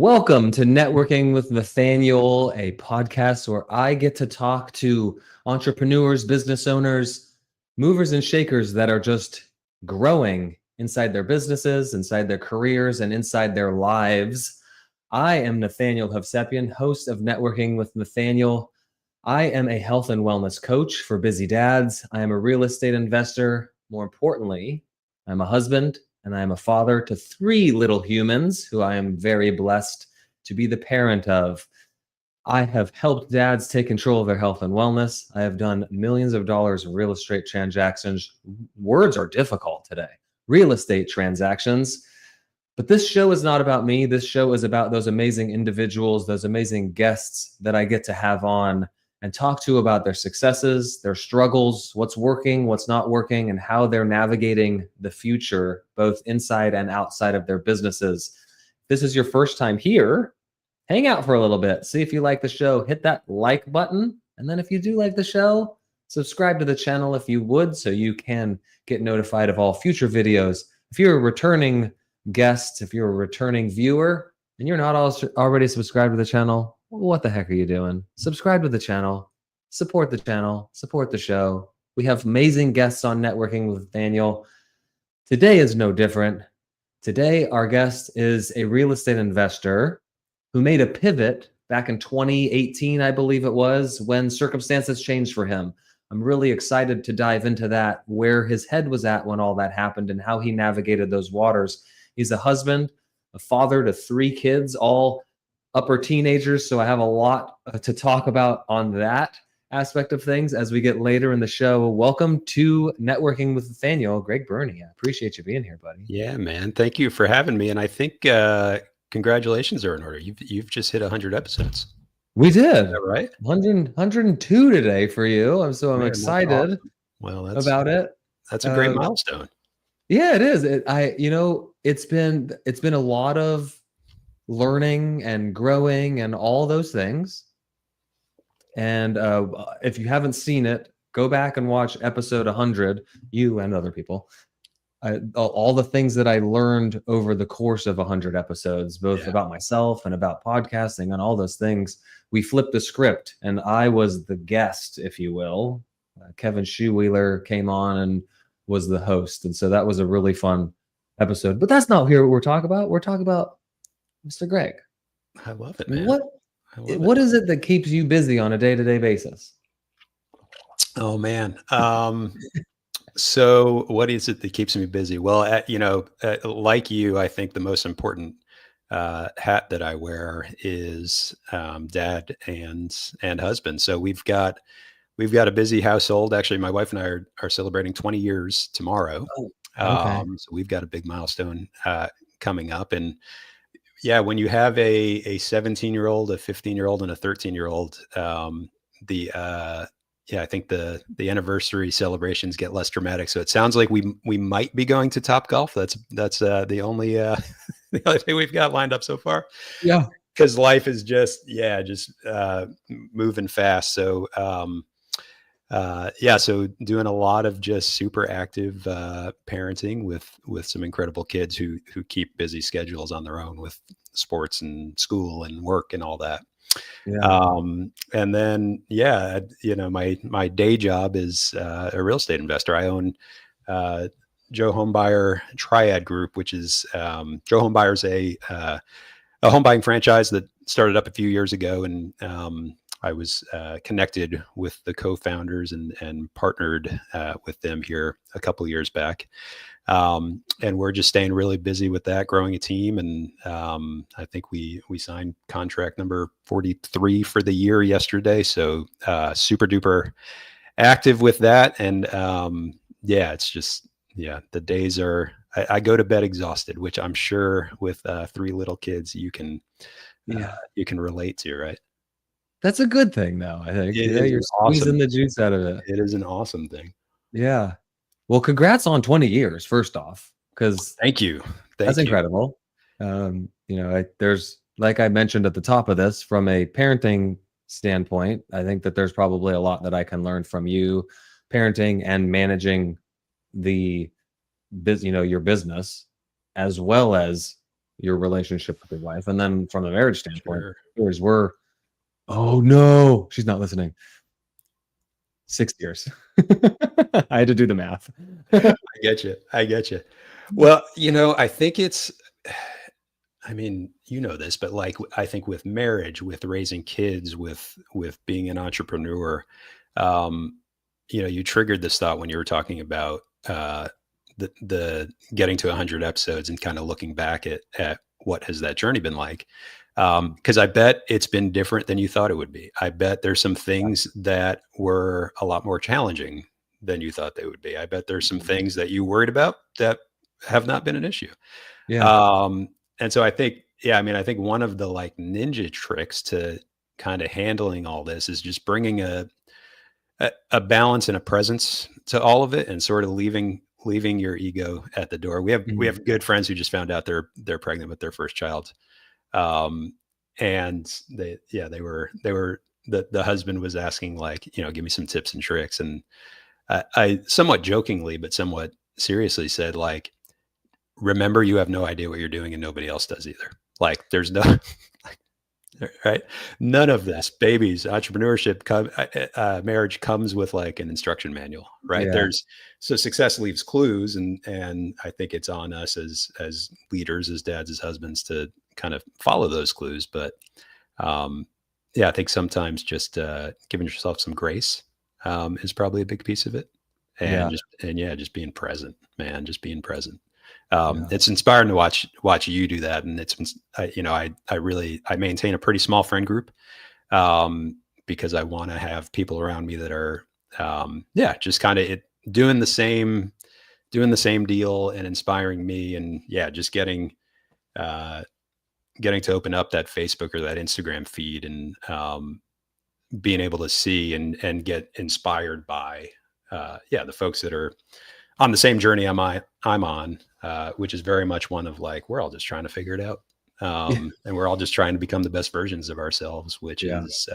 Welcome to Networking with Nathaniel, a podcast where I get to talk to entrepreneurs, business owners, movers and shakers that are just growing inside their businesses, inside their careers, and inside their lives. I am Nathaniel Hovsepian, host of Networking with Nathaniel. I am a health and wellness coach for busy dads. I am a real estate investor. More importantly, I'm a husband, and I am a father to 3 little humans who I am very blessed to be the parent of. I have helped dads take control of their health and wellness. I have done millions of dollars in real estate transactions. Words are difficult today. Real estate transactions. But this show is not about me. This show is about those amazing individuals, those amazing guests that I get to have on and talk to about their successes, their struggles, what's working, what's not working, and how they're navigating the future, both inside and outside of their businesses. If this is your first time here, hang out for a little bit. See if you like the show. Hit that like button. And then if you do like the show, subscribe to the channel if you would, so you can get notified of all future videos. If you're a returning guest, if you're a returning viewer, and you're not already subscribed to the channel, what the heck are you doing? Subscribe to the channel, support the show. We have amazing guests on Networking with Nathaniel. Today is no different. Today, our guest is a real estate investor who made a pivot back in 2018, I believe it was, when circumstances changed for him. I'm really excited to dive into that, where his head was at when all that happened and how he navigated those waters. He's a husband, a father to 3 kids, all upper teenagers, so I have a lot to talk about on that aspect of things as we get later in the show. Welcome to Networking with Nathaniel, Greg Berney. I appreciate you being here, buddy. Yeah, man. Thank you for having me. And I think congratulations are in order. You've just hit 100 episodes. We did. Is that right? 102 today for you. I'm Man, excited awesome. Well, about it. That's a great milestone. Yeah, it is. It's been a lot of learning and growing and all those things. And if you haven't seen it, go back and watch episode 100, you and other people. All the things that I learned over the course of 100 episodes, both about myself and about podcasting and all those things. We flipped the script and I was the guest, if you will. Kevin Shoewheeler came on and was the host. And so that was a really fun episode. But that's not what we're talking about. We're talking about Mr. Greg. I love it, man. What is it that keeps you busy on a day-to-day basis? Oh, man. So what is it that keeps me busy? Well, like you, I think the most important hat that I wear is dad and husband. So we've got a busy household. Actually, my wife and I are celebrating 20 years tomorrow. Oh, okay. So we've got a big milestone coming up. And yeah, when you have a 17-year-old, a 15-year-old, and a 13-year-old, I think the anniversary celebrations get less dramatic. So it sounds like we might be going to Topgolf. That's the only the only thing we've got lined up so far. Yeah, because life is just moving fast. So so doing a lot of just super active parenting with some incredible kids who keep busy schedules on their own with sports and school and work and all that. Yeah. And then, my day job is a real estate investor. I own Joe Home Buyer Triad Group, which is Joe Home Buyer is a home buying franchise that started up a few years ago. And I was connected with the co-founders and partnered with them here a couple of years back. And we're just staying really busy with that, growing a team. And I think we signed contract number 43 for the year yesterday. So super duper active with that. And it's just, the days are, I go to bed exhausted, which I'm sure with 3 little kids, you can relate to, right? That's a good thing, though. I think you're squeezing the juice out of it. It is an awesome thing. Yeah. Well, congrats on 20 years, first off, because thank you. That's incredible. There's, like I mentioned at the top of this, from a parenting standpoint, I think that there's probably a lot that I can learn from you, parenting and managing your business, as well as your relationship with your wife. And then from a marriage standpoint, Sure. yours were, oh no, she's not listening. 6 years. I had to do the math. I get you. I get you. Well, I think it's, I mean, you know this, but like I think with marriage, with raising kids, with being an entrepreneur, um, you triggered this thought when you were talking about the getting to 100 episodes and kind of looking back at what has that journey been like. Because I bet it's been different than you thought it would be. I bet there's some things that were a lot more challenging than you thought they would be. I bet there's some things that you worried about that have not been an issue. Yeah. And so I think, yeah, I mean, I think one of the like ninja tricks to kind of handling all this is just bringing a balance and a presence to all of it, and sort of leaving your ego at the door. We have good friends who just found out they're pregnant with their first child. And the husband was asking, like, give me some tips and tricks. And I somewhat jokingly, but somewhat seriously said, like, remember, you have no idea what you're doing and nobody else does either. Like, there's no, right. None of this, babies, entrepreneurship, marriage comes with like an instruction manual, right? Yeah. So success leaves clues. And I think it's on us as leaders, as dads, as husbands, to kind of follow those clues. But yeah, I think sometimes just giving yourself some grace is probably a big piece of it. And just being present, man, just being present. It's inspiring to watch you do that. And I maintain a pretty small friend group because I want to have people around me that are, just kind of doing the same deal and inspiring me. And just getting to open up that Facebook or that Instagram feed and being able to see and get inspired by, the folks that are on the same journey I'm on, which is very much one of like, we're all just trying to figure it out. And we're all just trying to become the best versions of ourselves, which is,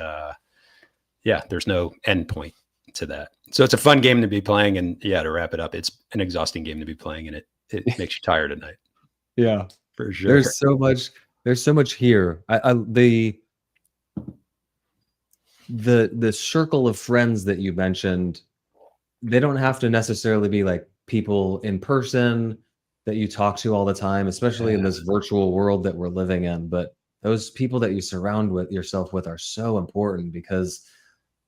there's no end point to that. So it's a fun game to be playing. And to wrap it up, it's an exhausting game to be playing, and it makes you tired at night. Yeah, for sure. There's so much here. The circle of friends that you mentioned, they don't have to necessarily be like people in person that you talk to all the time, especially in this virtual world that we're living in. But those people that you surround yourself with are so important, because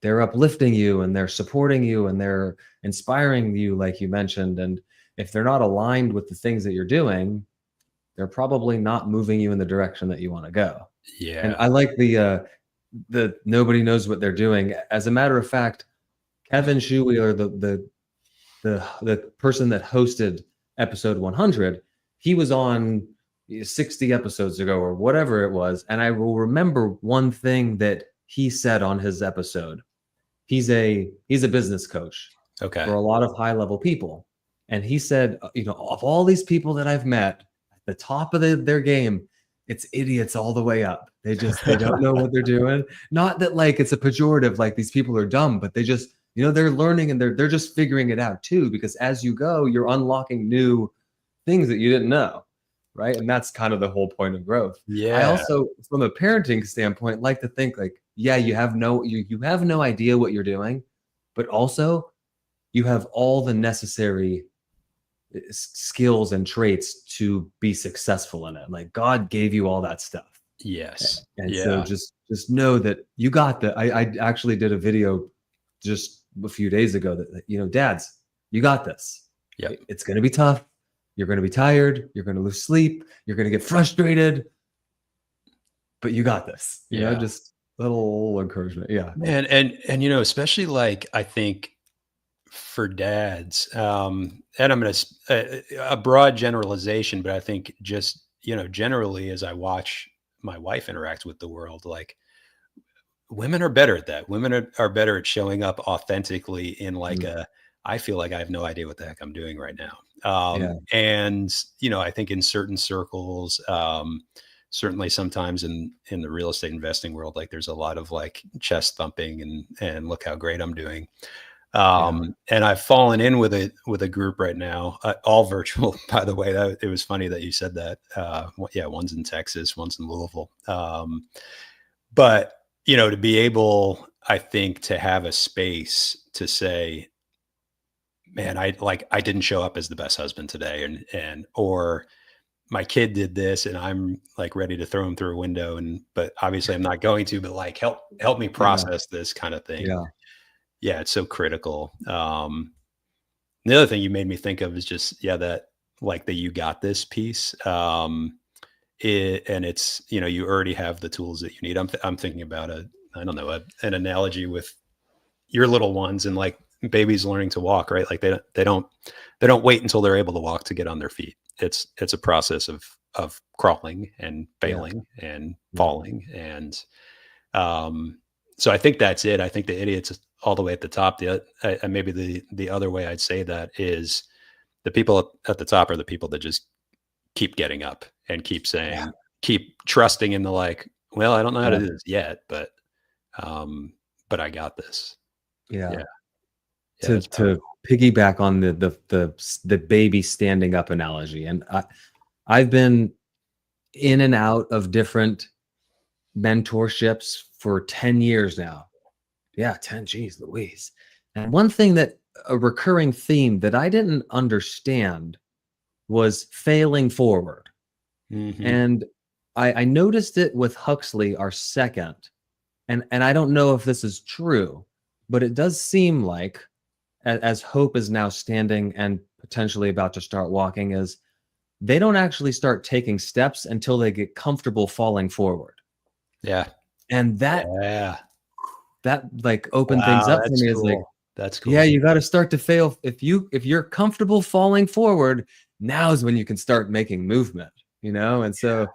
they're uplifting you and they're supporting you and they're inspiring you, like you mentioned. And if they're not aligned with the things that you're doing, they're probably not moving you in the direction that you want to go. Yeah. And I like the nobody knows what they're doing. As a matter of fact, Kevin Schuwheeler, the person that hosted episode 100, he was on 60 episodes ago or whatever it was. And I will remember one thing that he said on his episode. He's a business coach for a lot of high level people. And he said, of all these people that I've met at the top of their game, it's idiots all the way up. They don't know what they're doing. Not that like it's a pejorative, like these people are dumb, but they just, they're learning and they're just figuring it out too, because as you go, you're unlocking new things that you didn't know. Right. And that's kind of the whole point of growth. Yeah. I also, from a parenting standpoint, like to think like, you have no idea what you're doing, but also you have all the necessary skills and traits to be successful in it. Like God gave you all that stuff. Yes. And so just know that you got that. I actually did a video just a few days ago that, dads, you got this. Yeah. It's going to be tough. You're going to be tired. You're going to lose sleep. You're going to get frustrated, but you got this, just little encouragement. Yeah. And especially like, I think for dads, and I'm going to, a broad generalization, but I think just, generally as I watch my wife interact with the world, like women are better at that. Women are better at showing up authentically in like I feel like I have no idea what the heck I'm doing right now. And, I think in certain circles, certainly sometimes in the real estate investing world, like there's a lot of like chest thumping and look how great I'm doing. And I've fallen in with a group right now, all virtual, by the way. It was funny that you said that. Yeah, one's in Texas, one's in Louisville. But to be able, I think, to have a space to say, man, I didn't show up as the best husband today, or my kid did this and I'm like ready to throw him through a window, but obviously I'm not going to, but like help me process this kind of thing. Yeah, it's so critical. The other thing you made me think of is just that like the you got this piece. And it's you already have the tools that you need. I'm thinking about an analogy with your little ones and like babies learning to walk, right? Like they don't wait until they're able to walk to get on their feet. It's a process of crawling and failing and falling. And so I think that's it. I think the idiot's all the way at the top. Maybe the other way I'd say that is the people at the top are the people that just keep getting up and keep saying, keep trusting in the like, well, I don't know how to do this yet, but I got this. To piggyback on the baby standing up analogy, and I've been in and out of different mentorships for 10 years now. 10, geez Louise. And one thing a recurring theme that I didn't understand was failing forward. And I noticed it with Huxley, our second, and I don't know if this is true, but it does seem like, as Hope is now standing and potentially about to start walking, is they don't actually start taking steps until they get comfortable falling forward. And that like opened things up for me. Is like, that's cool. Yeah, you got to start to fail. If you're comfortable falling forward, now is when you can start making movement, And so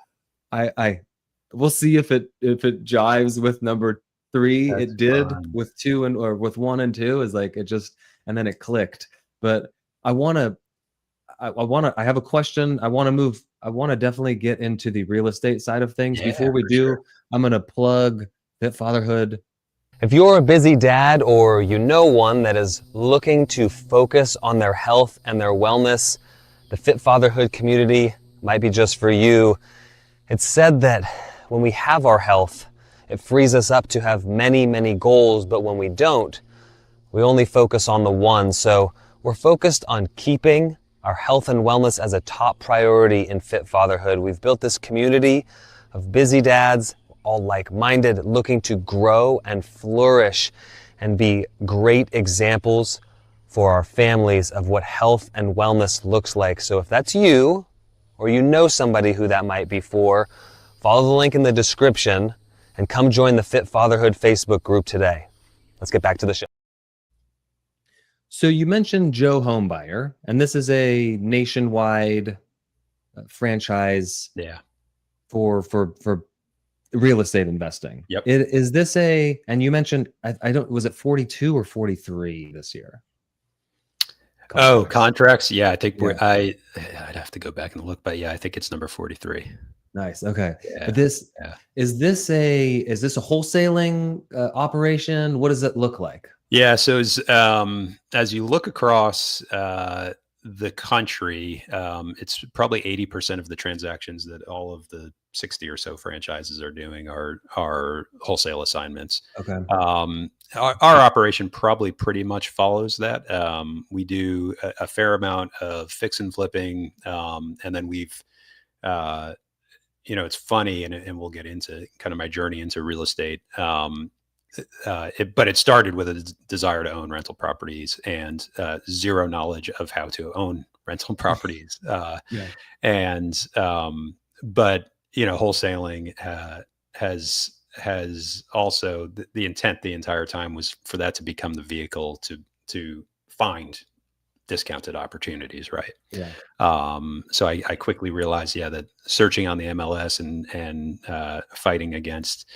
we'll see if it jives with number 3. That's it did fun. With 2 or with 1 and 2 is like, it just, and then it clicked. But I have a question. I want to definitely get into the real estate side of things. Before we do, sure. I'm going to plug Fit Fatherhood. If you're a busy dad or you know one that is looking to focus on their health and their wellness, the Fit Fatherhood community might be just for you. It's said that when we have our health, it frees us up to have many, many goals, but when we don't, we only focus on the one. So we're focused on keeping our health and wellness as a top priority in Fit Fatherhood. We've built this community of busy dads, all like-minded, looking to grow and flourish and be great examples for our families of what health and wellness looks like. So if that's you, or you know somebody who that might be for, follow the link in the description and come join the Fit Fatherhood Facebook group today. Let's get back to the show. So you mentioned Joe Home Buyer, and this is a nationwide franchise for real estate investing. Yep. Is this and you mentioned, was it 42 or 43 this year? Contracts. Yeah, I think I'd have to go back and look, but I think it's number 43. Nice. Okay. But is this a wholesaling operation? What does it look like? Yeah. So as you look across the country, it's probably 80% of the transactions that all of the 60 or so franchises are doing are wholesale assignments. Okay. Our operation probably pretty much follows that. We do a fair amount of fix and flipping, and then we've it's funny, and we'll get into kind of my journey into real estate. But it started with a desire to own rental properties and zero knowledge of how to own rental properties. But wholesaling has also the intent the entire time was for that to become the vehicle to find discounted opportunities, right? So I quickly realized that searching on the MLS and fighting against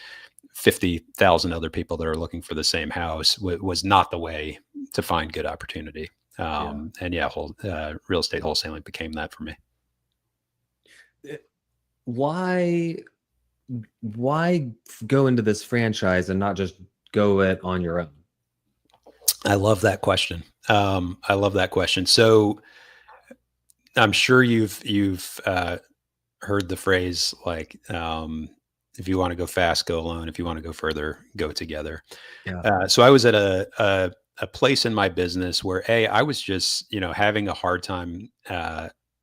50,000 other people that are looking for the same house was not the way to find good opportunity. And real estate wholesaling became that for me. Why go into this franchise and not just go it on your own? I love that question. I love that question. So I'm sure you've heard the phrase like, if you want to go fast, go alone. If you want to go further, go together. Yeah. So I was at a place in my business where I was just, having a hard time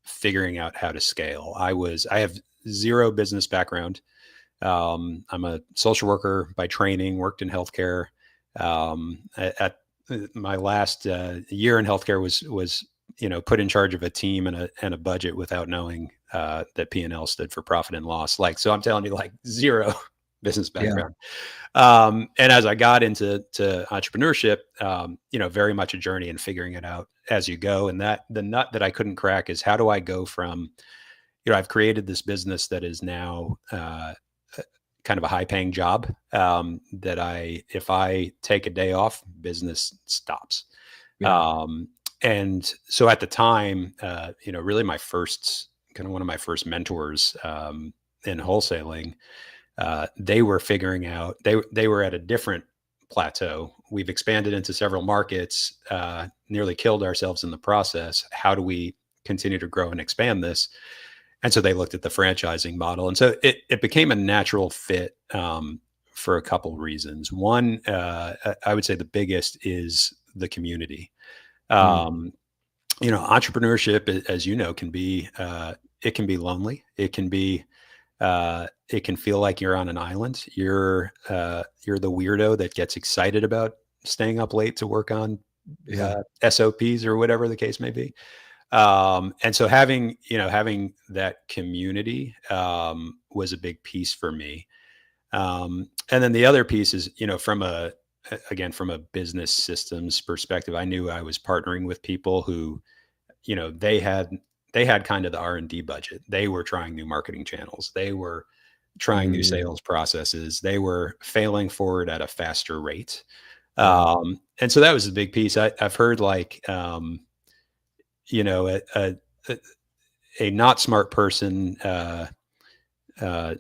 figuring out how to scale. I have zero business background. I'm a social worker by training, worked in healthcare. At my last year in healthcare was put in charge of a team and a budget without knowing that P&L stood for profit and loss. So I'm telling you, like, zero business background. And as I got into entrepreneurship, very much a journey and figuring it out as you go. And that the nut that I couldn't crack is, how do I go from, I've created this business that is now kind of a high paying job, that if I take a day off, business stops. Yeah. And so at the time, really one of my first mentors in wholesaling, they were figuring out, they were at a different plateau. We've expanded into several markets, nearly killed ourselves in the process. How do we continue to grow and expand this? And so they looked at the franchising model. And so it became a natural fit for a couple of reasons. One, I would say the biggest is the community. Entrepreneurship, as you know, can be it can be lonely. It can feel like you're on an island. You're the weirdo that gets excited about staying up late to work on SOPs or whatever the case may be. And so having that community was a big piece for me. And then the other piece is, from a business systems perspective, I knew I was partnering with people who, they had kind of the R&D budget. They were trying new marketing channels. They were trying new sales processes. They were failing forward at a faster rate. And so that was a big piece. I've heard, like, a not smart person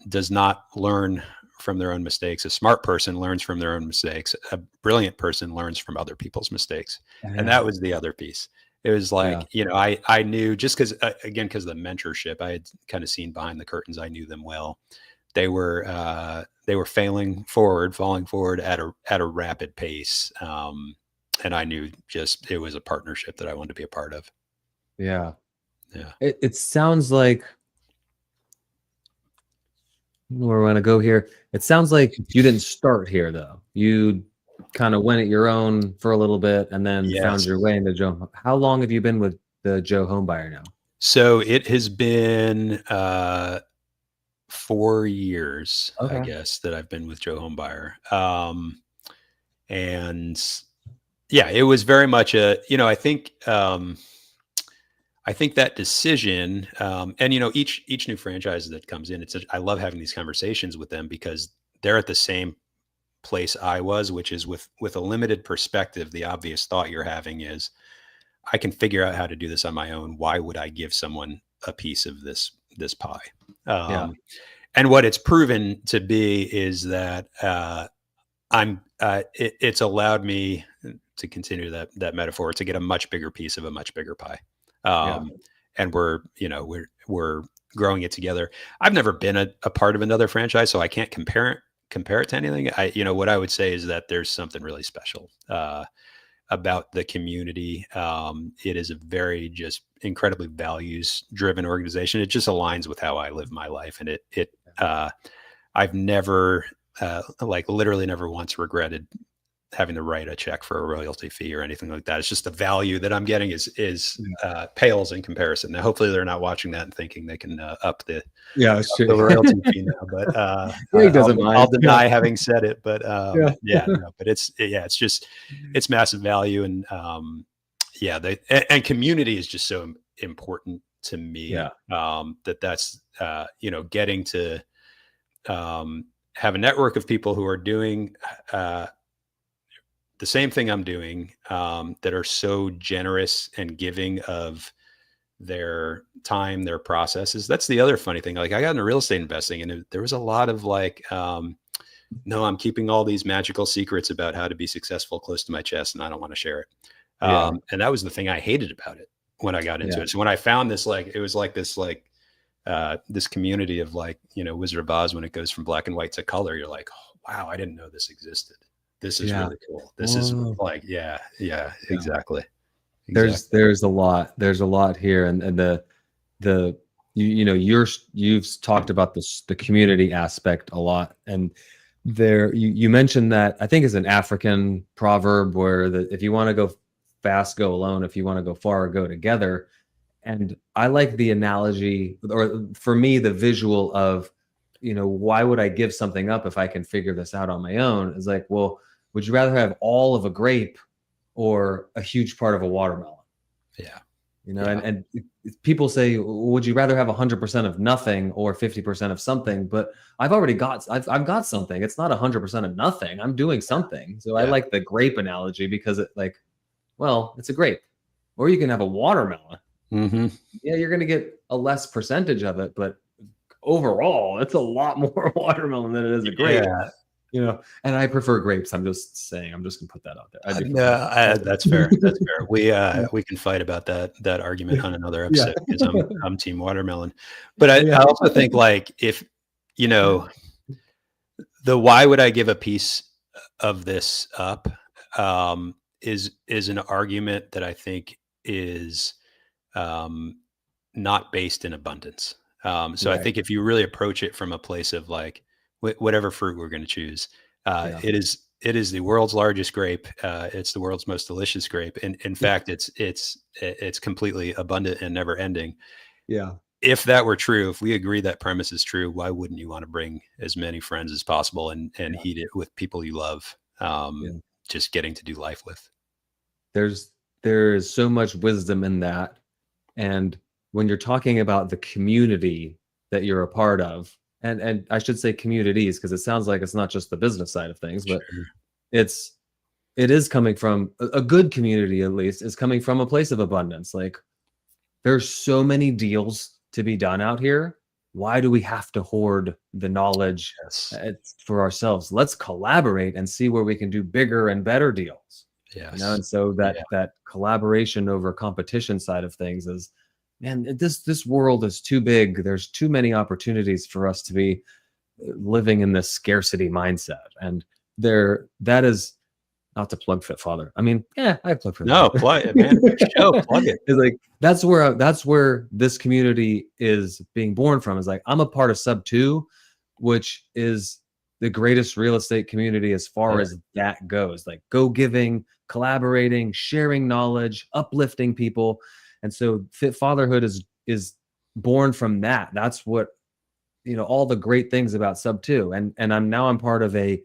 does not learn from their own mistakes. A smart person learns from their own mistakes. A brilliant person learns from other people's mistakes. And that was the other piece. It was like, I knew, just because of the mentorship, I had kind of seen behind the curtains. I knew them well. They were falling forward at a rapid pace. And I knew it was a partnership that I wanted to be a part of. Yeah. Yeah. It sounds like, where we want to go here. It sounds like you didn't start here, though. You kind of went at your own for a little bit and then found your way into Joe. How long have you been with the Joe Home Buyer now? So it has been 4 years, I guess, that I've been with Joe Home Buyer. And yeah, it was very much I think that decision, and each new franchise that comes in, I love having these conversations with them, because they're at the same place I was, which is with a limited perspective. The obvious thought you're having is, I can figure out how to do this on my own. Why would I give someone a piece of this pie? And what it's proven to be is that it's allowed me, to continue that metaphor, to get a much bigger piece of a much bigger pie. And we're growing it together. I've never been a part of another franchise, so I can't compare it to anything. What I would say is that there's something really special about the community. It is a very just incredibly values driven organization. It just aligns with how I live my life. And I've never, literally never once regretted having to write a check for a royalty fee or anything like that. It's just the value that I'm getting is pales in comparison. Now, hopefully they're not watching that and thinking they can up the royalty fee now, but I'll deny having said it, but but it's massive value. And and community is just so important to me. That's getting to have a network of people who are doing the same thing I'm doing, that are so generous and giving of their time, their processes. That's the other funny thing. Like, I got into real estate investing, and there was a lot of no, I'm keeping all these magical secrets about how to be successful close to my chest, and I don't want to share it. Yeah. And that was the thing I hated about it when I got into Yeah. it. So when I found this, like, it was like this, like, this community of, like, you know, Wizard of Oz, when it goes from black and white to color, you're like, oh, wow, I didn't know this existed. This is Yeah. really cool. This is Whoa. like, yeah, exactly. There's a lot here. And you've talked about this, the community aspect a lot. And there, you mentioned that, I think is an African proverb where if you want to go fast, go alone. If you want to go far, go together. And I like the analogy, or for me, the visual of, why would I give something up if I can figure this out on my own? It's like, well, would you rather have all of a grape or a huge part of a watermelon? Yeah. And people say, would you rather have 100% of nothing or 50% of something? But I've got something. It's not 100% of nothing. I'm doing something. So I like the grape analogy because it's a grape, or you can have a watermelon. Mm-hmm. Yeah, you're going to get a less percentage of it, but overall, it's a lot more watermelon than it is a grape. Yeah. And I prefer grapes. I'm just saying. I'm just gonna put that out there. That's fair. That's fair. We can fight about that argument on another episode, because I'm team watermelon. But I also think, like, if the why would I give a piece of this up is an argument that I think is not based in abundance. So I think if you really approach it from a place of, like, whatever fruit we're going to choose, it is the world's largest grape. It's the world's most delicious grape. And in fact, it's completely abundant and never ending. Yeah. If that were true, if we agree that premise is true, why wouldn't you want to bring as many friends as possible and eat it with people you love? Just getting to do life with. There is so much wisdom in that. And when you're talking about the community that you're a part of, and I should say communities, because it sounds like it's not just the business side of things, but it is coming from a good community, at least, is coming from a place of abundance. Like, there's so many deals to be done out here. Why do we have to hoard the knowledge for ourselves? Let's collaborate and see where we can do bigger and better deals. And so that collaboration over competition side of things is, man, this world is too big. There's too many opportunities for us to be living in this scarcity mindset. And that is not to plug Fit Father. I mean, I plug for no, plug it, man. Plug it. It's like, that's where this community is being born from. Is like, I'm a part of Sub 2, which is the greatest real estate community as far as that goes. Like, go giving, collaborating, sharing knowledge, uplifting people. And so Fit Fatherhood is born from that. That's what, all the great things about Sub 2. And I'm part of a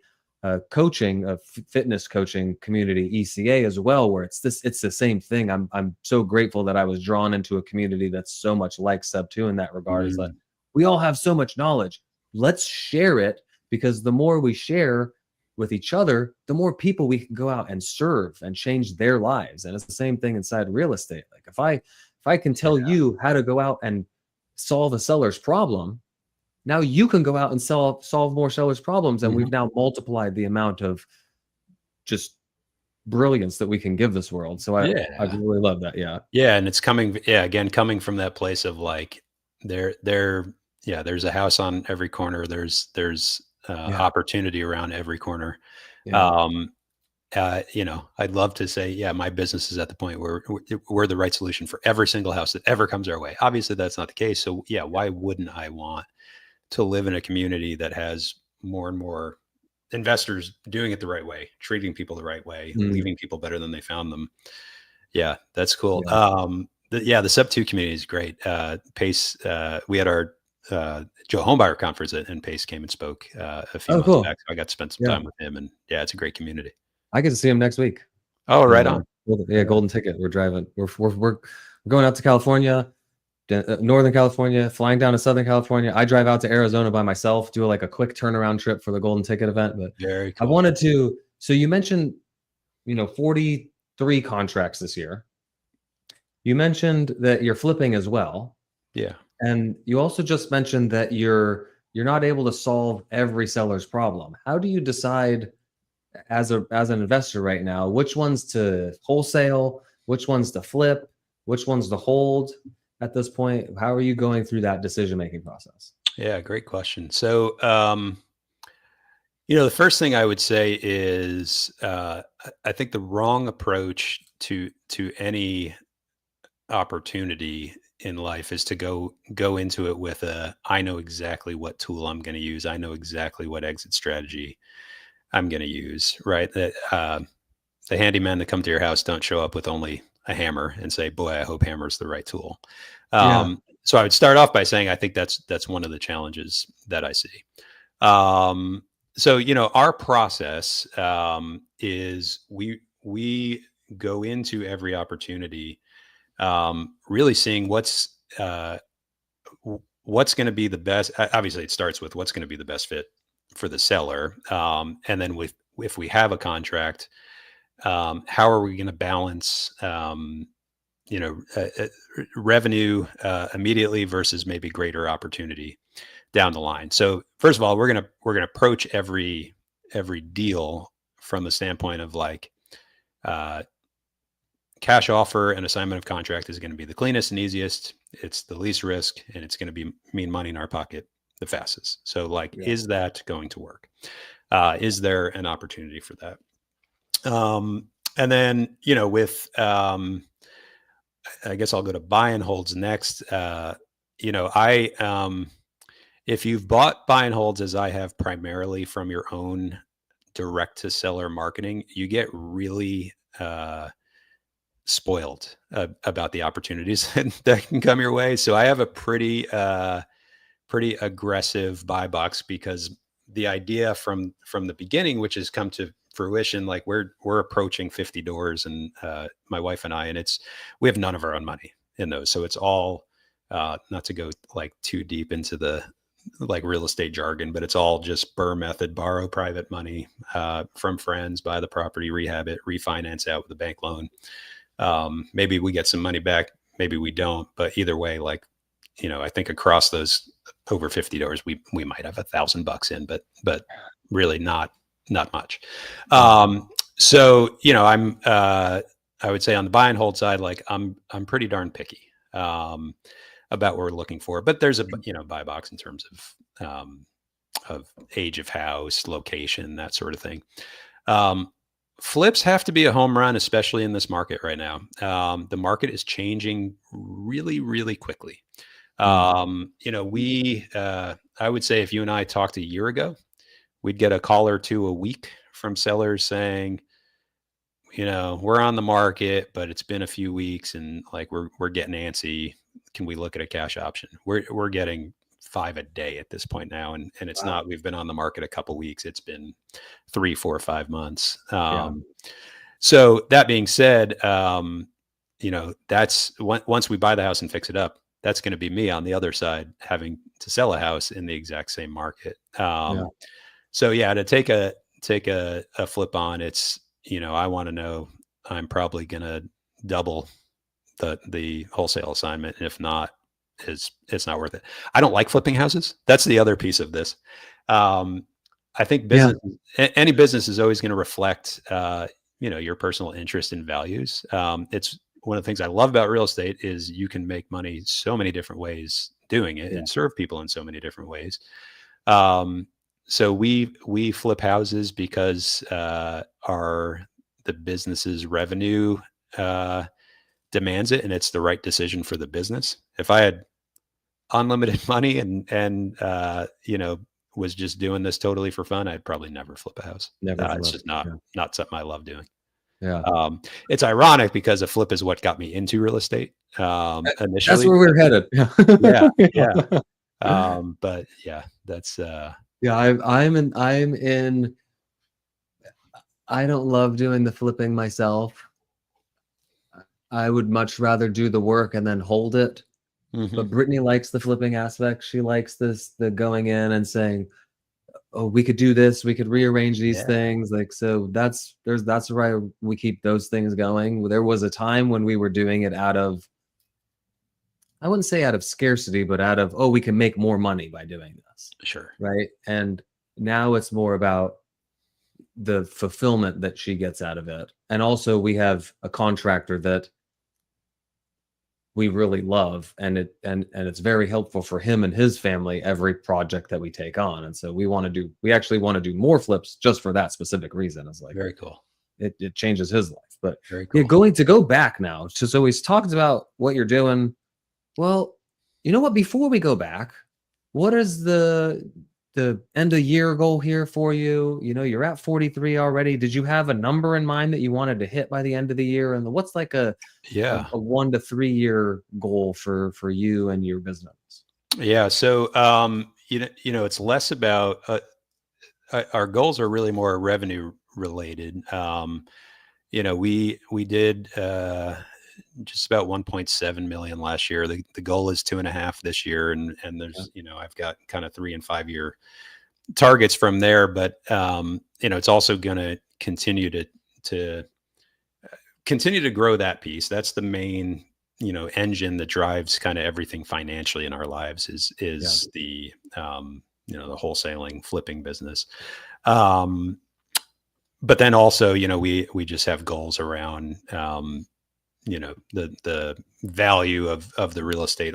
fitness coaching community, ECA, as well, where it's the same thing. I'm so grateful that I was drawn into a community that's so much like Sub 2 in that regard. Is that we all have so much knowledge. Let's share it, because the more we share with each other, the more people we can go out and serve and change their lives. And it's the same thing inside real estate. Like, if I can tell you how to go out and solve a seller's problem, now you can go out and solve more sellers' problems. And we've now multiplied the amount of just brilliance that we can give this world. So I really love that. Yeah. And it's coming from that place of, like, there's a house on every corner. There's opportunity around every corner. I'd love to say, my business is at the point where we're the right solution for every single house that ever comes our way. Obviously that's not the case. So why wouldn't I want to live in a community that has more and more investors doing it the right way, treating people the right way, leaving people better than they found them? Yeah, that's cool. The Sub 2 community is great. Pace, we had our Joe Home Buyer conference, and Pace came and spoke a few months back. So I got to spend some time with him, and it's a great community. I get to see him next week. Oh, right on. Golden ticket. We're driving. We're going out to California, Northern California, flying down to Southern California. I drive out to Arizona by myself, do a quick turnaround trip for the Golden Ticket event. But very cool. I wanted to. So you mentioned, 43 contracts this year. You mentioned that you're flipping as well. Yeah. And you also just mentioned that you're you're not able to solve every seller's problem. How do you decide as an investor right now, which ones to wholesale, which ones to flip, which ones to hold at this point? How are you going through that decision-making process? Yeah, great question. So, the first thing I would say is, I think the wrong approach to any opportunity in life is to go into it with I know exactly what tool I'm going to use. I know exactly what exit strategy I'm going to use, right? That the handymen that come to your house don't show up with only a hammer and say, boy, I hope hammer's the right tool. Yeah. So I would start off by saying, I think that's one of the challenges that I see. So, our process is we go into every opportunity really seeing what's going to be the best. Obviously, it starts with what's going to be the best fit for the seller. And then if we have a contract, how are we going to balance, revenue immediately versus maybe greater opportunity down the line. So first of all, we're going to approach every deal from the standpoint of like, cash offer and assignment of contract is going to be the cleanest and easiest. It's the least risk, and it's going to mean money in our pocket the fastest. So like, is that going to work? Is there an opportunity for that? And then, with, I guess I'll go to buy and holds next. If you've bought buy and holds, as I have, primarily from your own direct to seller marketing, you get really spoiled about the opportunities that can come your way. So I have a pretty aggressive buy box, because the idea from the beginning, which has come to fruition, like we're approaching 50 doors, and my wife and I, and we have none of our own money in those. So it's all, not to go like too deep into the like real estate jargon, but it's all just BRRRR method: borrow private money from friends, buy the property, rehab it, refinance out with a bank loan. Maybe we get some money back, maybe we don't, but either way, like, I think across those over 50 doors, we might have $1,000 in, but really not much. So, I would say on the buy and hold side, like I'm pretty darn picky, about what we're looking for, but there's a, buy box in terms of age of house, location, that sort of thing. Flips have to be a home run, especially in this market right now. The market is changing really, really quickly. I would say if you and I talked a year ago, we'd get a call or two a week from sellers saying, we're on the market, but it's been a few weeks and like we're getting antsy. Can we look at a cash option? We're getting 5 a day at this point now. And it's not, we've been on the market a couple weeks. It's been 3, 4, 5 months. So that being said, that's once we buy the house and fix it up, that's going to be me on the other side having to sell a house in the exact same market. So to take a flip on, it's, I want to know I'm probably going to double the wholesale assignment. And if not, it's not worth it. I don't like flipping houses. That's the other piece of this. I think any business is always going to reflect, your personal interest and values. It's one of the things I love about real estate is you can make money so many different ways doing it and serve people in so many different ways. So we flip houses because the business's revenue demands it, and it's the right decision for the business. If I had unlimited money and was just doing this totally for fun, I'd probably never flip a house. It's just not something I love doing. It's ironic because a flip is what got me into real estate initially. That's where we're headed. But that's I don't love doing the flipping myself. I would much rather do the work and then hold it. But Brittany likes the flipping aspect. She likes the going in and saying, oh, we could do this. We could rearrange these things. Like, so that's why we keep those things going. There was a time when we were doing it out of, I wouldn't say out of scarcity, but out of, we can make more money by doing this. business, Sure. right? And now it's more about the fulfillment that she gets out of it. And also we have a contractor that we really love, and it's very helpful for him and his family every project that we take on. And so we actually want to do more flips just for that specific reason. It's like Very cool. it changes his life. But Very yeah, cool. go back now. So he's talked about what you're doing. Well, you know what? Before we go back, what is the end of year goal here for you? You know, you're at 43 already. Did you have a number in mind that you wanted to hit by the end of the year? And what's like a Yeah. 1 to 3 year goal for you and your business? Yeah. So, it's less about, our goals are really more revenue related. We did, just about 1.7 million last year. The goal is 2.5 this year. And there's, I've got kind of 3 and 5 year targets from there, but, it's also going to continue to continue to grow that piece. That's the main, engine that drives kind of everything financially in our lives is the, the wholesaling flipping business. But then also, we just have goals around, the value of the real estate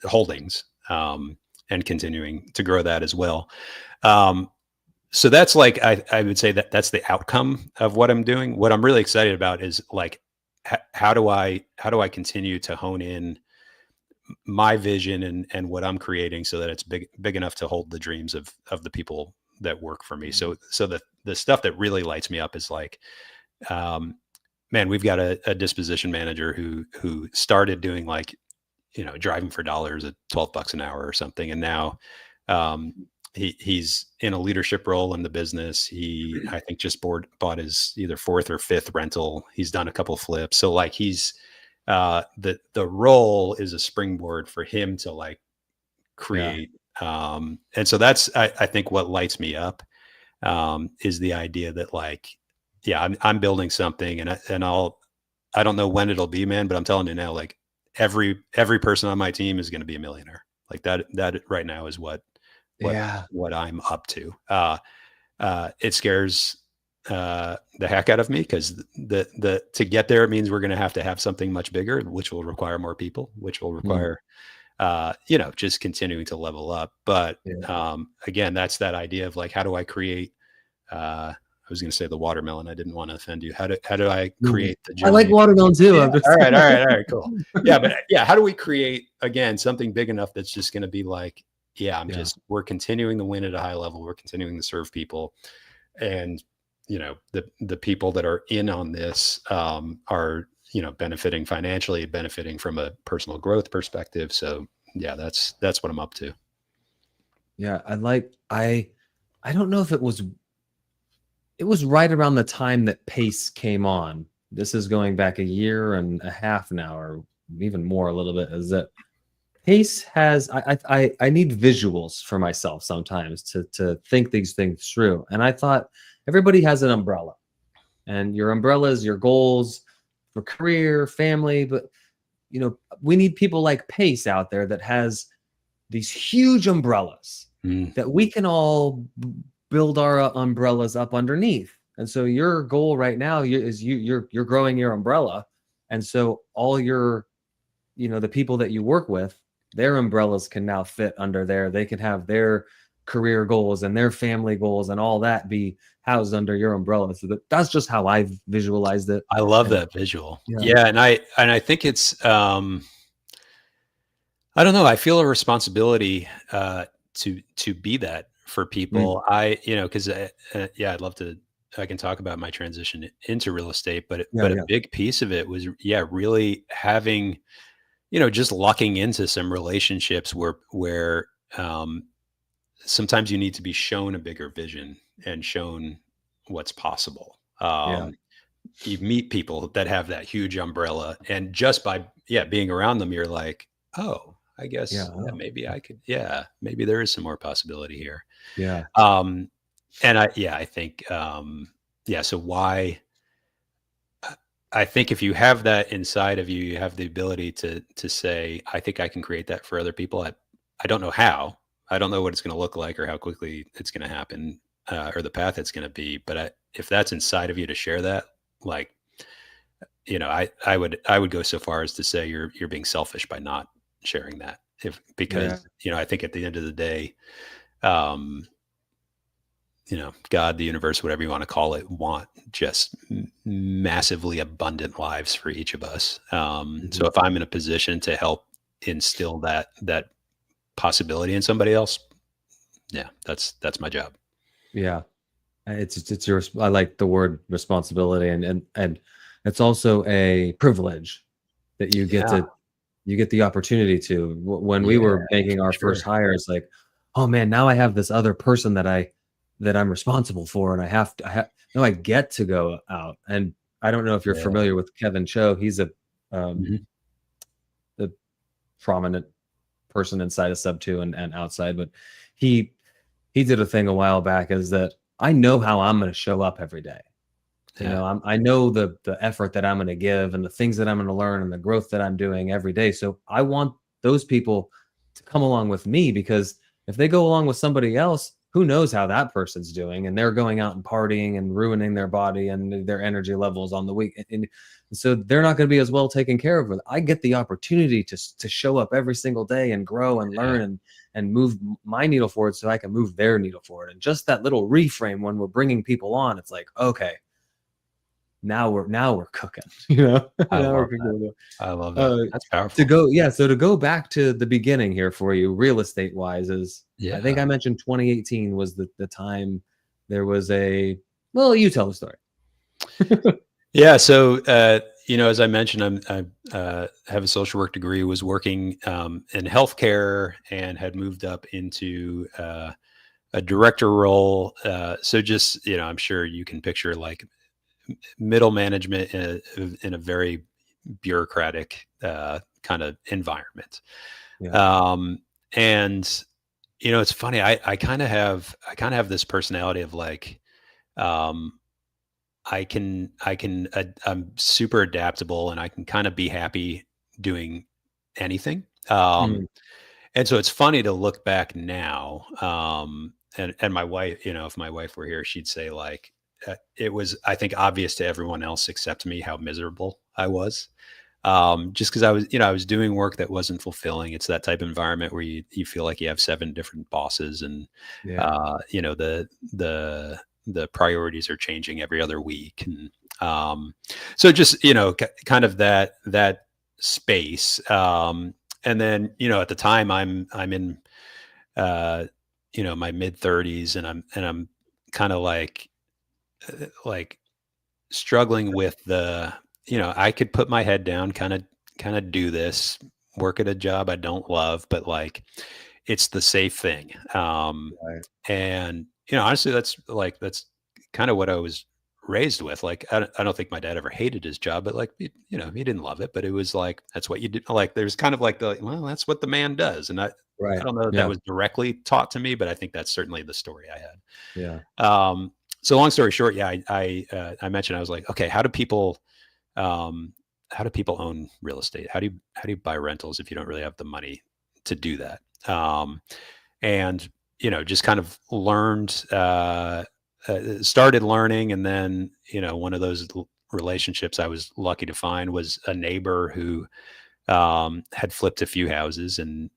holdings, and continuing to grow that as well. So that's like, I would say that's the outcome of what I'm doing. What I'm really excited about is like, how do I continue to hone in my vision and what I'm creating so that it's big enough to hold the dreams of the people that work for me. So the stuff that really lights me up is like, man, we've got a disposition manager who started doing like, driving for dollars at $12 an hour or something. And now, he's in a leadership role in the business. He, I think, just bought his either 4th or 5th rental. He's done a couple flips. So like he's, the role is a springboard for him to like create. And so that's, I think what lights me up, is the idea that like, yeah, I'm building something and I don't know when it'll be, man, but I'm telling you now, like every person on my team is going to be a millionaire. Like that right now is what I'm up to. It scares the heck out of me because to get there, it means we're going to have something much bigger, which will require more people, which will require, just continuing to level up. But again, that's that idea of like, how do I create, I was going to say the watermelon. I didn't want to offend you. How do I create the giant? I like watermelon too. Yeah, all right, cool. Yeah, but yeah, how do we create again something big enough that's just going to be like, we're continuing to win at a high level. We're continuing to serve people, and the people that are in on this are benefiting financially, benefiting from a personal growth perspective. So yeah, that's what I'm up to. Yeah, I don't know if it was right around the time that Pace came on. This is going back 1.5 years now, or even more a little bit, is that Pace has, I need visuals for myself sometimes to think these things through. And I thought everybody has an umbrella, and your umbrella is your goals for career, family. But, we need people like Pace out there that has these huge umbrellas that we can all build our umbrellas up underneath. And so your goal right now is you're growing your umbrella. And so all your, the people that you work with, their umbrellas can now fit under there. They can have their career goals and their family goals and all that be housed under your umbrella. So that's just how I've visualized it. I love that visual. Yeah. And I think it's, I don't know. I feel a responsibility, to be that for people. Cause I'd love to, I can talk about my transition into real estate, but a big piece of it was, really having, just lucking into some relationships where sometimes you need to be shown a bigger vision and shown what's possible. You meet people that have that huge umbrella, and just by being around them, you're like, oh, I guess maybe I could, maybe there is some more possibility here. And I think, so why, I think if you have that inside of you, you have the ability to say, I think I can create that for other people. I don't know how, I don't know what it's going to look like or how quickly it's going to happen, or the path it's going to be. But if that's inside of you to share that, like, I would go so far as to say you're being selfish by not sharing that, because I think at the end of the day, God, the universe, whatever you want to call it, want just massively abundant lives for each of us. So if I'm in a position to help instill that possibility in somebody else, yeah, that's my job. Yeah. It's your, I like the word responsibility, and it's also a privilege that you get the opportunity to. When we were making our first hires, like, oh man, now I have this other person that I'm responsible for, and I get to go out. And I don't know if you're familiar with Kevin Cho. He's a the prominent person inside of Sub2 and outside, but he did a thing a while back, is that I know how I'm going to show up every day. I know the effort that I'm going to give and the things that I'm going to learn and the growth that I'm doing every day. So I want those people to come along with me, because if they go along with somebody else, who knows how that person's doing, and they're going out and partying and ruining their body and their energy levels on the week. And so they're not going to be as well taken care of. I get the opportunity to show up every single day and grow and learn and move my needle forward, so I can move their needle forward. And just that little reframe when we're bringing people on, it's like, okay, now we're cooking. I love that. That's powerful. To go back to the beginning here for you, real estate wise, I think I mentioned 2018 was the time there was you tell the story. Yeah. So, as I mentioned, I have a social work degree, was working in healthcare, and had moved up into a director role. So just, I'm sure you can picture like middle management in a very bureaucratic kind of environment. And it's funny. I kind of have this personality of like, I'm super adaptable, and I can kind of be happy doing anything. And so it's funny to look back now. And my wife, if my wife were here, she'd say like, it was, I think, obvious to everyone else except me how miserable I was. Just because I was doing work that wasn't fulfilling. It's that type of environment where you feel like you have 7 different bosses, and the priorities are changing every other week. And so just, kind of that space. And then, at the time I'm in, my mid 30s, and I'm kind of like struggling with I could put my head down, kind of do this, work at a job I don't love, but like, it's the safe thing. And, honestly, that's kind of what I was raised with. Like, I don't think my dad ever hated his job, but like, he didn't love it, but it was like, that's what you did. Like, there's kind of like that's what the man does. And I don't know if that was directly taught to me, but I think that's certainly the story I had. Yeah. So long story short, I mentioned, I was like, okay, how do people own real estate? How do you buy rentals if you don't really have the money to do that? And just kind of learned, started learning, and then one of those relationships I was lucky to find was a neighbor who had flipped a few houses, and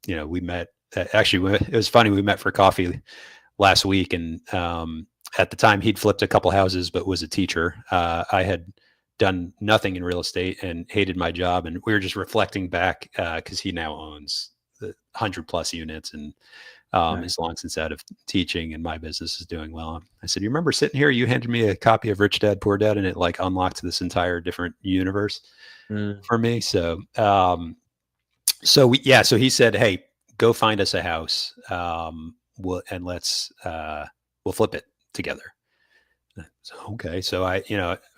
we met. Actually, it was funny. We met for coffee last week, and at the time he'd flipped a couple houses, but was a teacher. I had done nothing in real estate and hated my job, and we were just reflecting back because he now owns the 100+ units, and is long since out of teaching, and my business is doing well. I said, "You remember sitting here? You handed me a copy of Rich Dad Poor Dad, and it like unlocked this entire different universe for me." So, so he said, "Hey, go find us a house, we'll flip it together." So, okay. So I,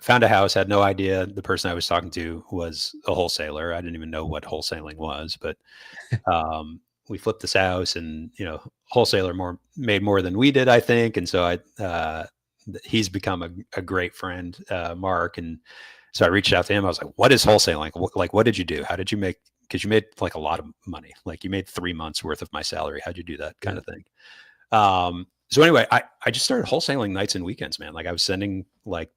found a house, had no idea the person I was talking to was a wholesaler. I didn't even know what wholesaling was, but, we flipped this house, and, wholesaler made more than we did, I think. And so he's become a great friend, Mark. And so I reached out to him. I was like, "What is wholesaling? Like, what did you do? How did you make because you made like a lot of money, like you made 3 months worth of my salary. How'd you do that kind Yeah. of thing? So anyway, I just started wholesaling nights and weekends, man. Like I was sending like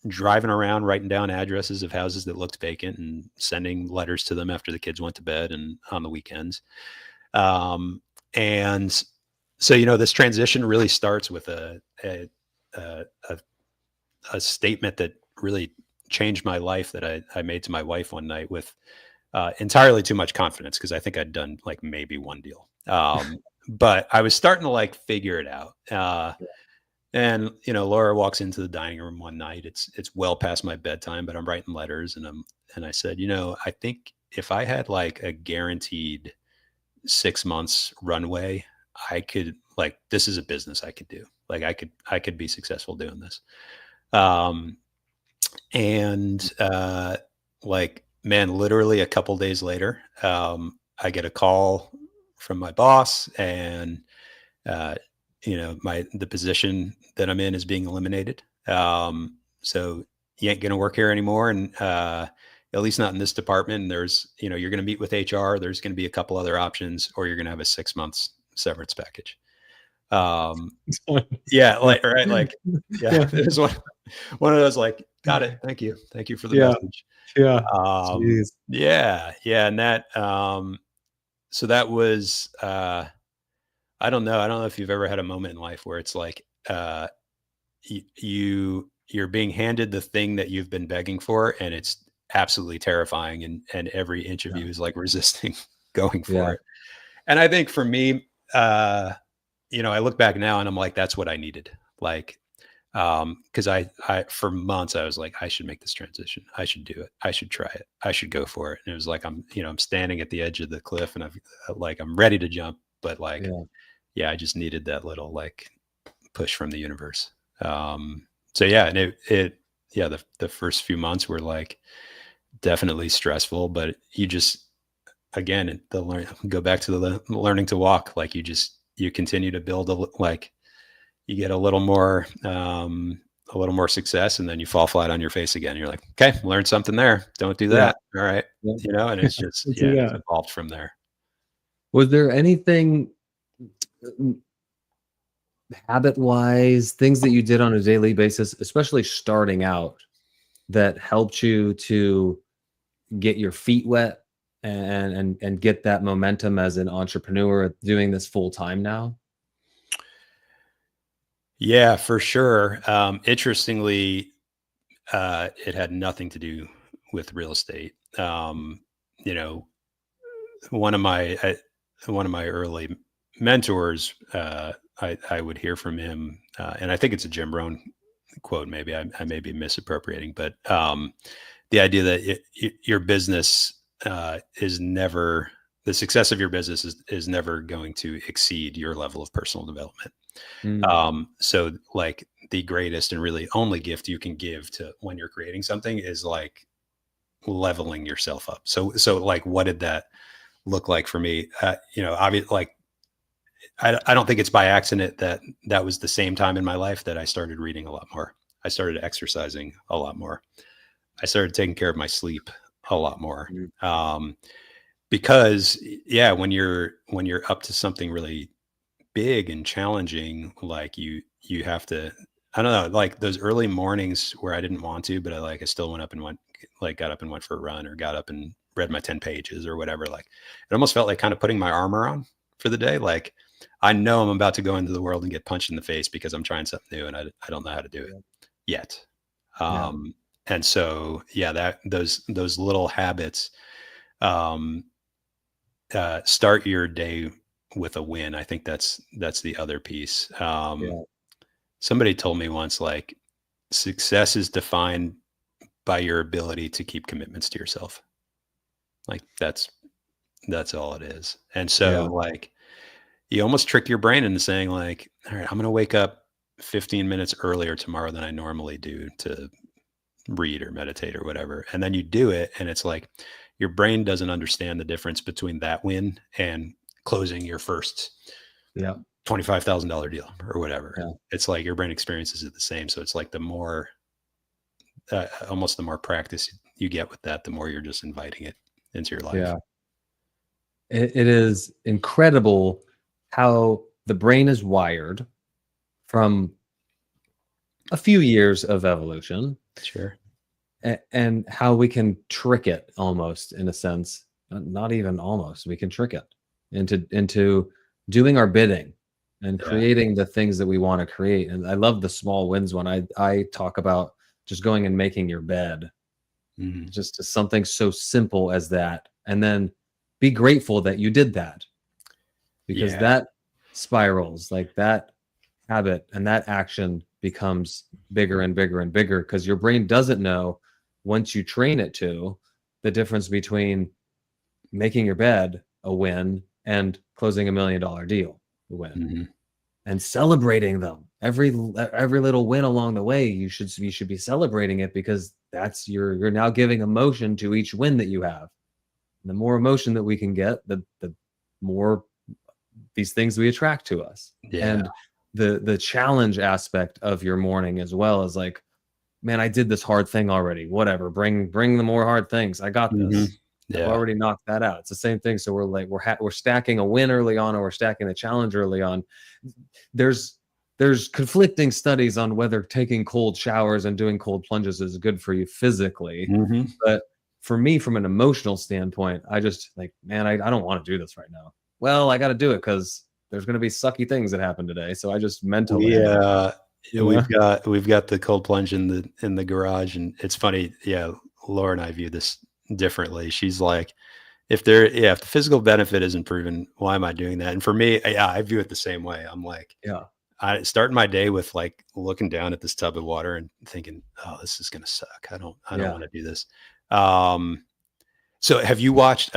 driving around, writing down addresses of houses that looked vacant and sending letters to them after the kids went to bed and on the weekends. And so, you know, this transition really starts with a statement that really changed my life that I made to my wife one night with entirely too much confidence, because I think I'd done like maybe one deal. But I was starting to like figure it out. And you know, Laura walks into the dining room one night. It's well past my bedtime, but I'm writing letters, and I said, you know, I think if I had like a guaranteed 6 months runway, I could, like, this is a business I could do. Like I could be successful doing this. And like, man, literally a couple days later, I get a call from my boss, and you know, the position that I'm in is being eliminated. So you ain't gonna work here anymore, and at least not in this department. And there's, you know, you're gonna meet with HR. There's gonna be a couple other options, or you're gonna have a 6 months severance package. Yeah, like, right, like, yeah, it was one of those, like, got it. Thank you for the message. Yeah. Yeah, and that, so that was, I don't know if you've ever had a moment in life where it's like, you're being handed the thing that you've been begging for, and it's absolutely terrifying, and every inch of you is like resisting going for it. And I think for me, you know, I look back now and I'm like, that's what I needed. Like, because I for months I was like, I should make this transition. I should do it. I should try it. I should go for it. And it was like, I'm standing at the edge of the cliff, and I'm ready to jump, but like, yeah, I just needed that little like push from the universe. So yeah, and the first few months were like definitely stressful, but you just, again, go back to the learning to walk. Like you continue to build you get a little more success, and then you fall flat on your face again. You're like, okay, learned something there. Don't do that. All right. You know, and it's just, it's evolved from there. Was there anything habit-wise, things that you did on a daily basis, especially starting out, that helped you to get your feet wet and get that momentum as an entrepreneur doing this full time now? Yeah, for sure. Interestingly, it had nothing to do with real estate. You know, one of my early mentors, I would hear from him, and I think it's a Jim Rohn quote. Maybe I may be misappropriating, but the idea that your business is never, the success of your business is never going to exceed your level of personal development. So like the greatest and really only gift you can give to when you're creating something is like leveling yourself up. So like, what did that look like for me? You know, obviously, like, I don't think it's by accident that was the same time in my life that I started reading a lot more. I started exercising a lot more. I started taking care of my sleep a lot more. Because yeah, when you're up to something really big and challenging, like you have to, I don't know, like those early mornings where I didn't want to, but I still got up and went for a run, or got up and read my 10 pages or whatever. Like, it almost felt like kind of putting my armor on for the day. Like, I know I'm about to go into the world and get punched in the face because I'm trying something new, and I don't know how to do it yet. And so, yeah, those little habits, start your day with a win. I think that's the other piece. Somebody told me once, like, success is defined by your ability to keep commitments to yourself. Like, that's all it is. And so like, you almost trick your brain into saying like, all right, I'm going to wake up 15 minutes earlier tomorrow than I normally do to read or meditate or whatever. And then you do it, and it's like your brain doesn't understand the difference between that win and closing your first $25,000 deal or whatever. It's like your brain experiences it the same. So it's like the more, almost the more practice you get with that, the more you're just inviting it into your life. Yeah. It is incredible how the brain is wired from a few years of evolution, Sure. and how we can trick it almost, in a sense. Not even almost, we can trick it into doing our bidding and Yeah. creating the things that we want to create. And I love the small wins one. I talk about just going and making your bed, Mhm. just something so simple as that, and then be grateful that you did that, because Yeah. that spirals, like that habit and that action becomes bigger and bigger and bigger, because your brain doesn't know, once you train it to, the difference between making your bed a win and closing $1 million deal a win, Mhm. and celebrating them. Every little win along the way, you should be celebrating it, because that's you're now giving emotion to each win that you have. And the more emotion that we can get, the more these things we attract to us. Yeah. And the challenge aspect of your morning as well is like, man, I did this hard thing already. Whatever, bring the more hard things. I got Mhm. this. I've Yeah. already knocked that out. It's the same thing. So we're like, we're stacking a win early on, or we're stacking the challenge early on. There's conflicting studies on whether taking cold showers and doing cold plunges is good for you physically. Mhm. But for me, from an emotional standpoint, I just like, man, I don't want to do this right now. Well, I got to do it because there's going to be sucky things that happen today. So I just mentally, We've got the cold plunge in the garage, and it's funny. Yeah, Laura and I view this differently. She's like, if the physical benefit isn't proven, why am I doing that? And for me, yeah, I view it the same way. I'm like, yeah, I start my day with like looking down at this tub of water and thinking, oh, this is gonna suck. I don't yeah. want to do this. So have you watched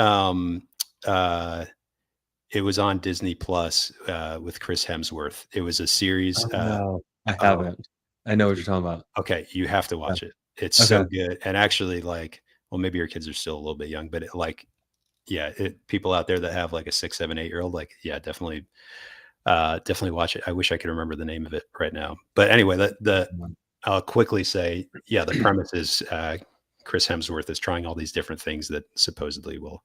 it was on Disney Plus with Chris Hemsworth. It was a series. Oh, no, I Oh, haven't. I know what you're talking about. okay, you have to watch it. It's so Okay. good. And actually, like, well, maybe your kids are still a little bit young, but yeah, people out there that have like a 6, 7, 8-year-old, like, yeah, definitely watch it. I wish I could remember the name of it right now. But anyway, I'll quickly say, yeah, the premise is Chris Hemsworth is trying all these different things that supposedly will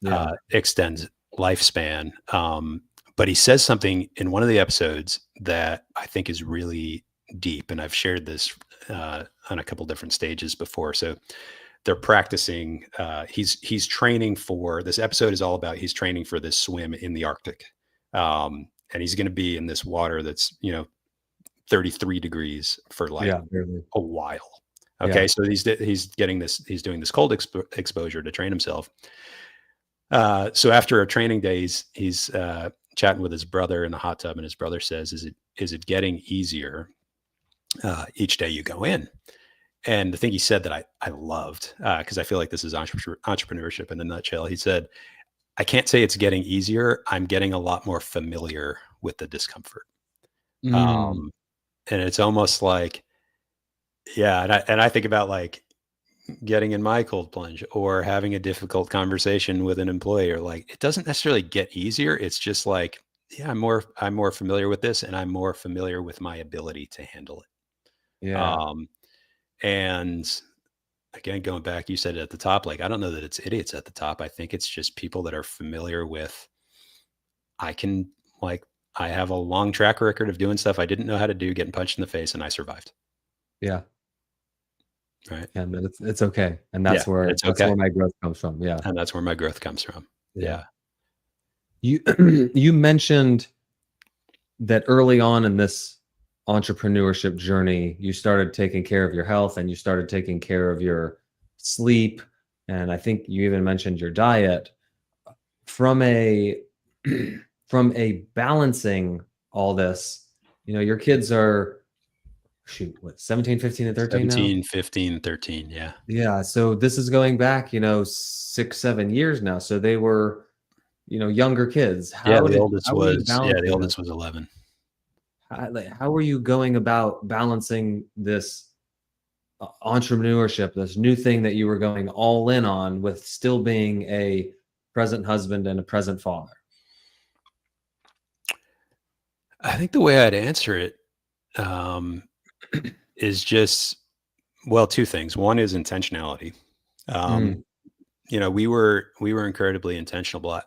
Yeah. extend lifespan. But he says something in one of the episodes that I think is really deep, and I've shared this on a couple different stages before. So they're practicing. He's training for this episode is all about he's training for this swim in the Arctic, and he's going to be in this water that's 33 degrees for like Yeah. Really. a while. Okay, Yeah. so he's doing this cold exposure to train himself. So after a training day, he's chatting with his brother in the hot tub, and his brother says, "Is it getting easier each day you go in?" And the thing he said that I loved, because I feel like this is entrepreneurship in a nutshell. He said, "I can't say it's getting easier. I'm getting a lot more familiar with the discomfort." Mm, Um, and it's almost like, yeah, and I think about like getting in my cold plunge or having a difficult conversation with an employer. Like, it doesn't necessarily get easier. It's just like, yeah, I'm more familiar with this, and I'm more familiar with my ability to handle it. yeah. And again, going back, you said it at the top, like, I don't know that it's idiots at the top. I think it's just people that are familiar with, I can, like, I have a long track record of doing stuff I didn't know how to do, getting punched in the face, and I survived. Yeah. Right. And that it's okay. And Yeah. that's Okay. where my growth comes from. Yeah. And that's where my growth comes from. Yeah. Yeah. You you mentioned that early on in this entrepreneurship journey, you started taking care of your health, and you started taking care of your sleep. And I think you even mentioned your diet. From a from a balancing all this, your kids are, shoot, what, 17, 15, and 13 now? 17, 15, 13. Yeah. Yeah. So this is going back, 6, 7 years now. So they were, younger kids. Yeah. How were you The balancing oldest this? was 11. How are you going about balancing this entrepreneurship, this new thing that you were going all in on, with still being a present husband and a present father? I think the way I'd answer it is just, well, two things. One is intentionality. Um, Mm, we were incredibly intentional.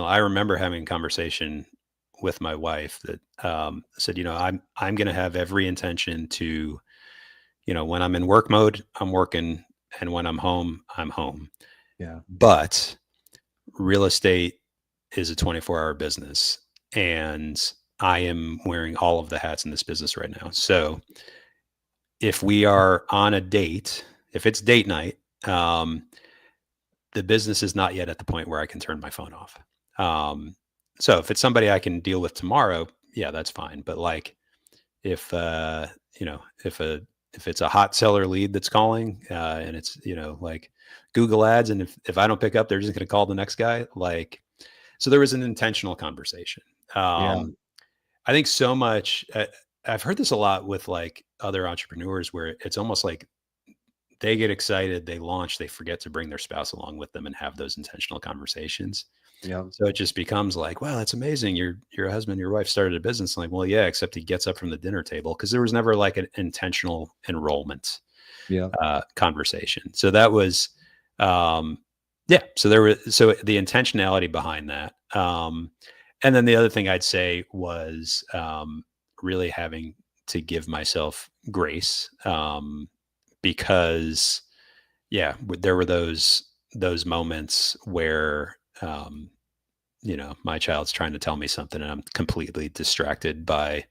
I remember having a conversation with my wife that said, I'm going to have every intention to, when I'm in work mode, I'm working, and when I'm home, I'm home. Yeah. But real estate is a 24-hour business, and I am wearing all of the hats in this business right now. So if we are on a date, if it's date night, the business is not yet at the point where I can turn my phone off. So if it's somebody I can deal with tomorrow, yeah, that's fine. But like if it's a hot seller lead that's calling, and it's, like Google ads, and if I don't pick up, they're just going to call the next guy. Like, so there was an intentional conversation. Yeah. I think so much, I've heard this a lot with like other entrepreneurs where it's almost like they get excited, they launch, they forget to bring their spouse along with them and have those intentional conversations. Yeah. So it just becomes like, wow, that's amazing. Your husband, your wife started a business. I'm like, well, yeah, except he gets up from the dinner table, because there was never like an intentional enrollment Yeah. conversation. So that was, so the intentionality behind that. And then the other thing I'd say was really having to give myself grace, because there were those moments where, my child's trying to tell me something and I'm completely distracted by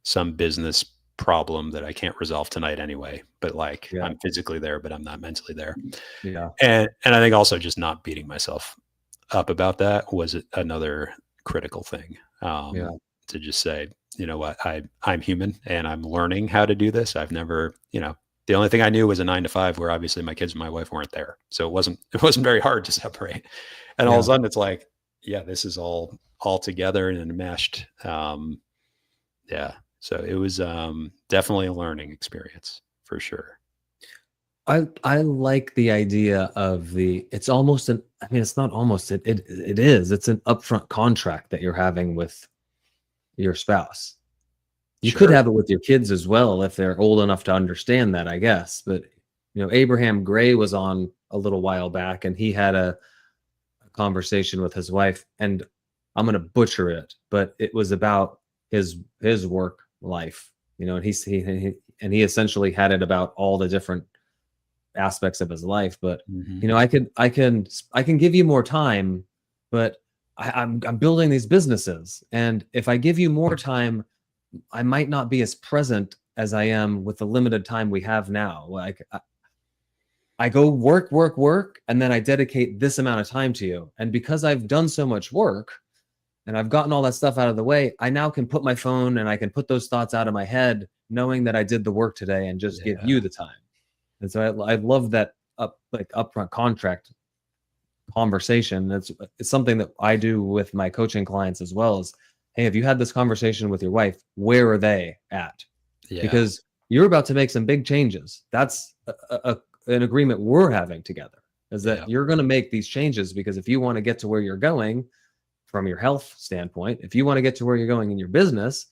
some business problem that I can't resolve tonight anyway, but like I'm physically there, but I'm not mentally there. Yeah. And I think also just not beating myself up about that was another critical thing. To just say, you know what, I'm human and I'm learning how to do this. I've never, the only thing I knew was a 9 to 5 where obviously my kids and my wife weren't there. So it wasn't very hard to separate. And all of a sudden it's like, yeah, this is all together and enmeshed. So it was definitely a learning experience for sure. I like the idea of it's almost it's not almost, it is, it's an upfront contract that you're having with your spouse. You could have it with your kids as well if they're old enough to understand that, I guess. But Abraham Gray was on a little while back, and he had a conversation with his wife, and I'm going to butcher it, but it was about his work life, and he essentially had it about all the different aspects of his life. But I can give you more time, but I'm building these businesses, and if I give you more time, I might not be as present as I am with the limited time we have now. Like I go work, and then I dedicate this amount of time to you. And because I've done so much work and I've gotten all that stuff out of the way, I now can put my phone and I can put those thoughts out of my head, knowing that I did the work today and just give you the time. And so I love that upfront contract conversation. It's something that I do with my coaching clients as well. Is, hey, have you had this conversation with your wife? Where are they at? Yeah. Because you're about to make some big changes. That's an agreement we're having together, is that you're going to make these changes, because if you want to get to where you're going from your health standpoint, if you want to get to where you're going in your business,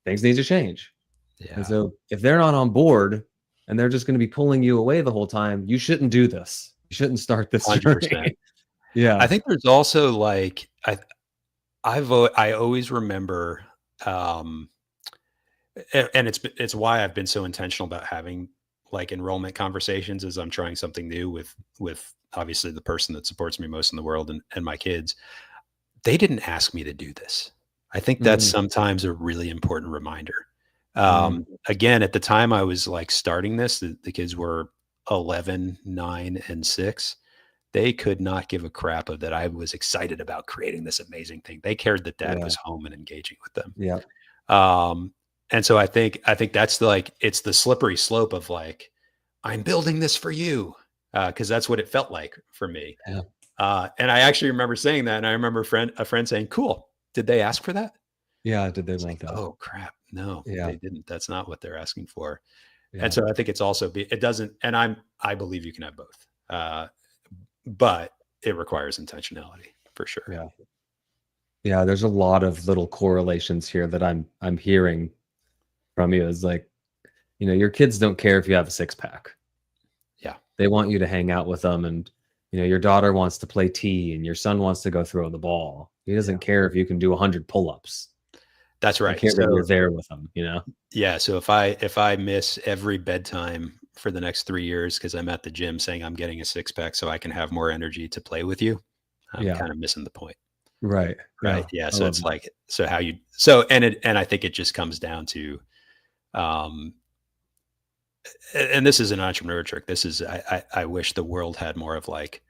things need to change. Yeah. And so if they're not on board and they're just going to be pulling you away the whole time, you shouldn't do this. You shouldn't start this 100%. Journey. Yeah. I think there's also like, I always remember, and it's why I've been so intentional about having like enrollment conversations as I'm trying something new with obviously the person that supports me most in the world and my kids. They didn't ask me to do this. I think that's sometimes a really important reminder. Again, at the time I was like starting this, the kids were 11, 9, and 6. They could not give a crap of that I was excited about creating this amazing thing. They cared that dad was home and engaging with them. Yeah. And so I think that's it's the slippery slope of like, I'm building this for you. Cause that's what it felt like for me. Yeah. And I actually remember saying that. And I remember a friend saying, cool. Did they ask for that? Yeah. Did they want that? Oh crap. No, they didn't. That's not what they're asking for. Yeah. And so I think it's also, it doesn't, and I believe you can have both. But it requires intentionality for sure. Yeah. Yeah. There's a lot of little correlations here that I'm hearing from you. Is like, your kids don't care if you have a 6-pack. Yeah. They want you to hang out with them and your daughter wants to play T and your son wants to go throw the ball. He doesn't care if you can do 100 pull-ups. That's He right. cares that So you're there with him, yeah, so if I miss every bedtime for the next 3 years because I'm at the gym saying I'm getting a six pack so I can have more energy to play with you, I'm Yeah. kind of missing the point. Right. Right. Yeah. I So love it's that. like, so how you, so, and I think it just comes down to, um, and this is an entrepreneur trick. This is, I wish the world had more of like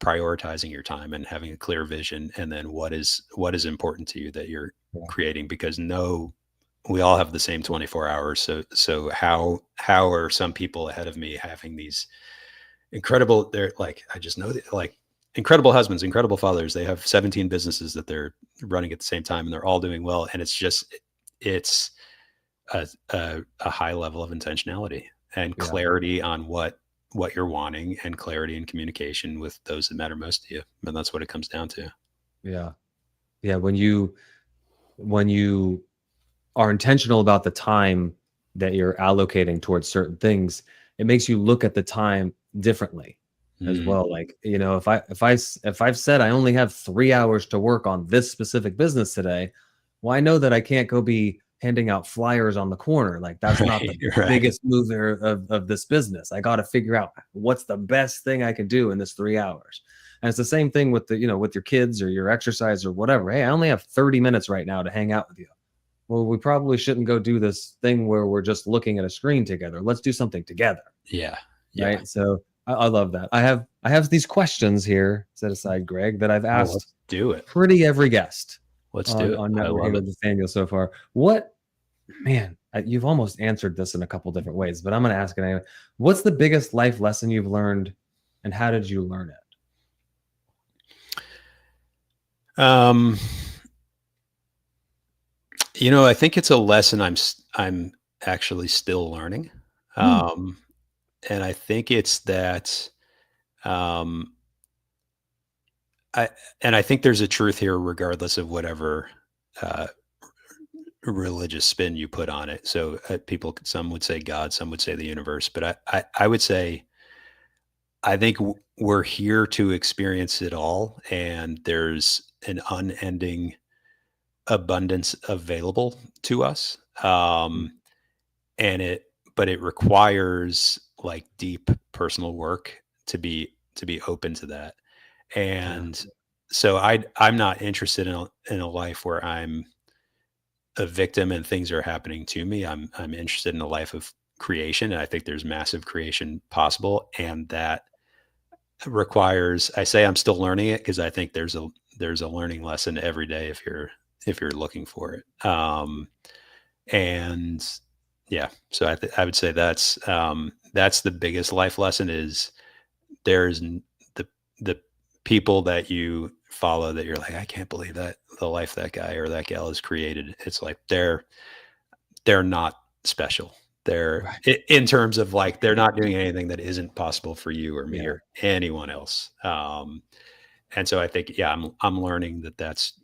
prioritizing your time and having a clear vision. And then what is important to you that you're Yeah. creating, because we all have the same 24 hours. So how are some people ahead of me having these incredible, they're like, I just know that, like, incredible husbands, incredible fathers. They have 17 businesses that they're running at the same time and they're all doing well. And it's a high level of intentionality and Yeah. clarity on what you're wanting, and clarity and communication with those that matter most to you. And that's what it comes down to. Yeah. Yeah. When you are intentional about the time that you're allocating towards certain things, it makes you look at the time differently as Mm, well. Like, if I've said I only have 3 hours to work on this specific business today, well, I know that I can't go be handing out flyers on the corner. Like, that's not the right. biggest mover of this business. I got to figure out what's the best thing I can do in this 3 hours. And it's the same thing with with your kids or your exercise or whatever. Hey, I only have 30 minutes right now to hang out with you. Well, we probably shouldn't go do this thing where we're just looking at a screen together. Let's do something together. Yeah. Yeah. Right. So I love that. I have these questions here set aside, Greg, that I've Oh, asked let's do it. pretty every guest Let's do it. on I Networking love with it. Nathaniel so far. Man, you've almost answered this in a couple different ways, but I'm going to ask it anyway. What's the biggest life lesson you've learned, and how did you learn it? I think it's a lesson I'm actually still learning. And I think it's that, I think there's a truth here, regardless of whatever, religious spin you put on it. So some would say God, some would say the universe, but I would say, I think we're here to experience it all. And there's an unending abundance available to us. But it requires like deep personal work to be open to that. And so I'm not interested in a life where I'm a victim and things are happening to me. I'm interested in a life of creation. And I think there's massive creation possible. And that requires, I say I'm still learning it, because I think there's a learning lesson every day if you're looking for it. And yeah, so I would say that's the biggest life lesson, is there's the people that you follow that you're like, I can't believe that the life that guy or that gal has created. It's like, they're not special. They're in terms of like, they're not doing anything that isn't possible for you or me or anyone else. And so I think, yeah, I'm learning that's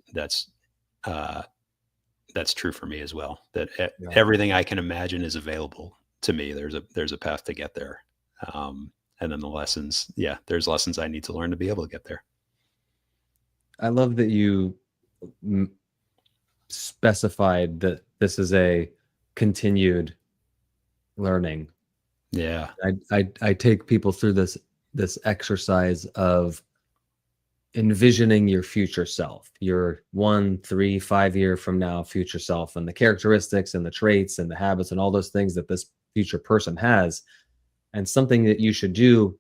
true for me as well. That everything I can imagine is available to me. There's a path to get there. And then the lessons, there's lessons I need to learn to be able to get there. I love that you specified that this is a continued learning. Yeah. I take people through this exercise of envisioning your future self, your 1, 3, 5 year from now future self, and the characteristics and the traits and the habits and all those things that this future person has, and something that you should do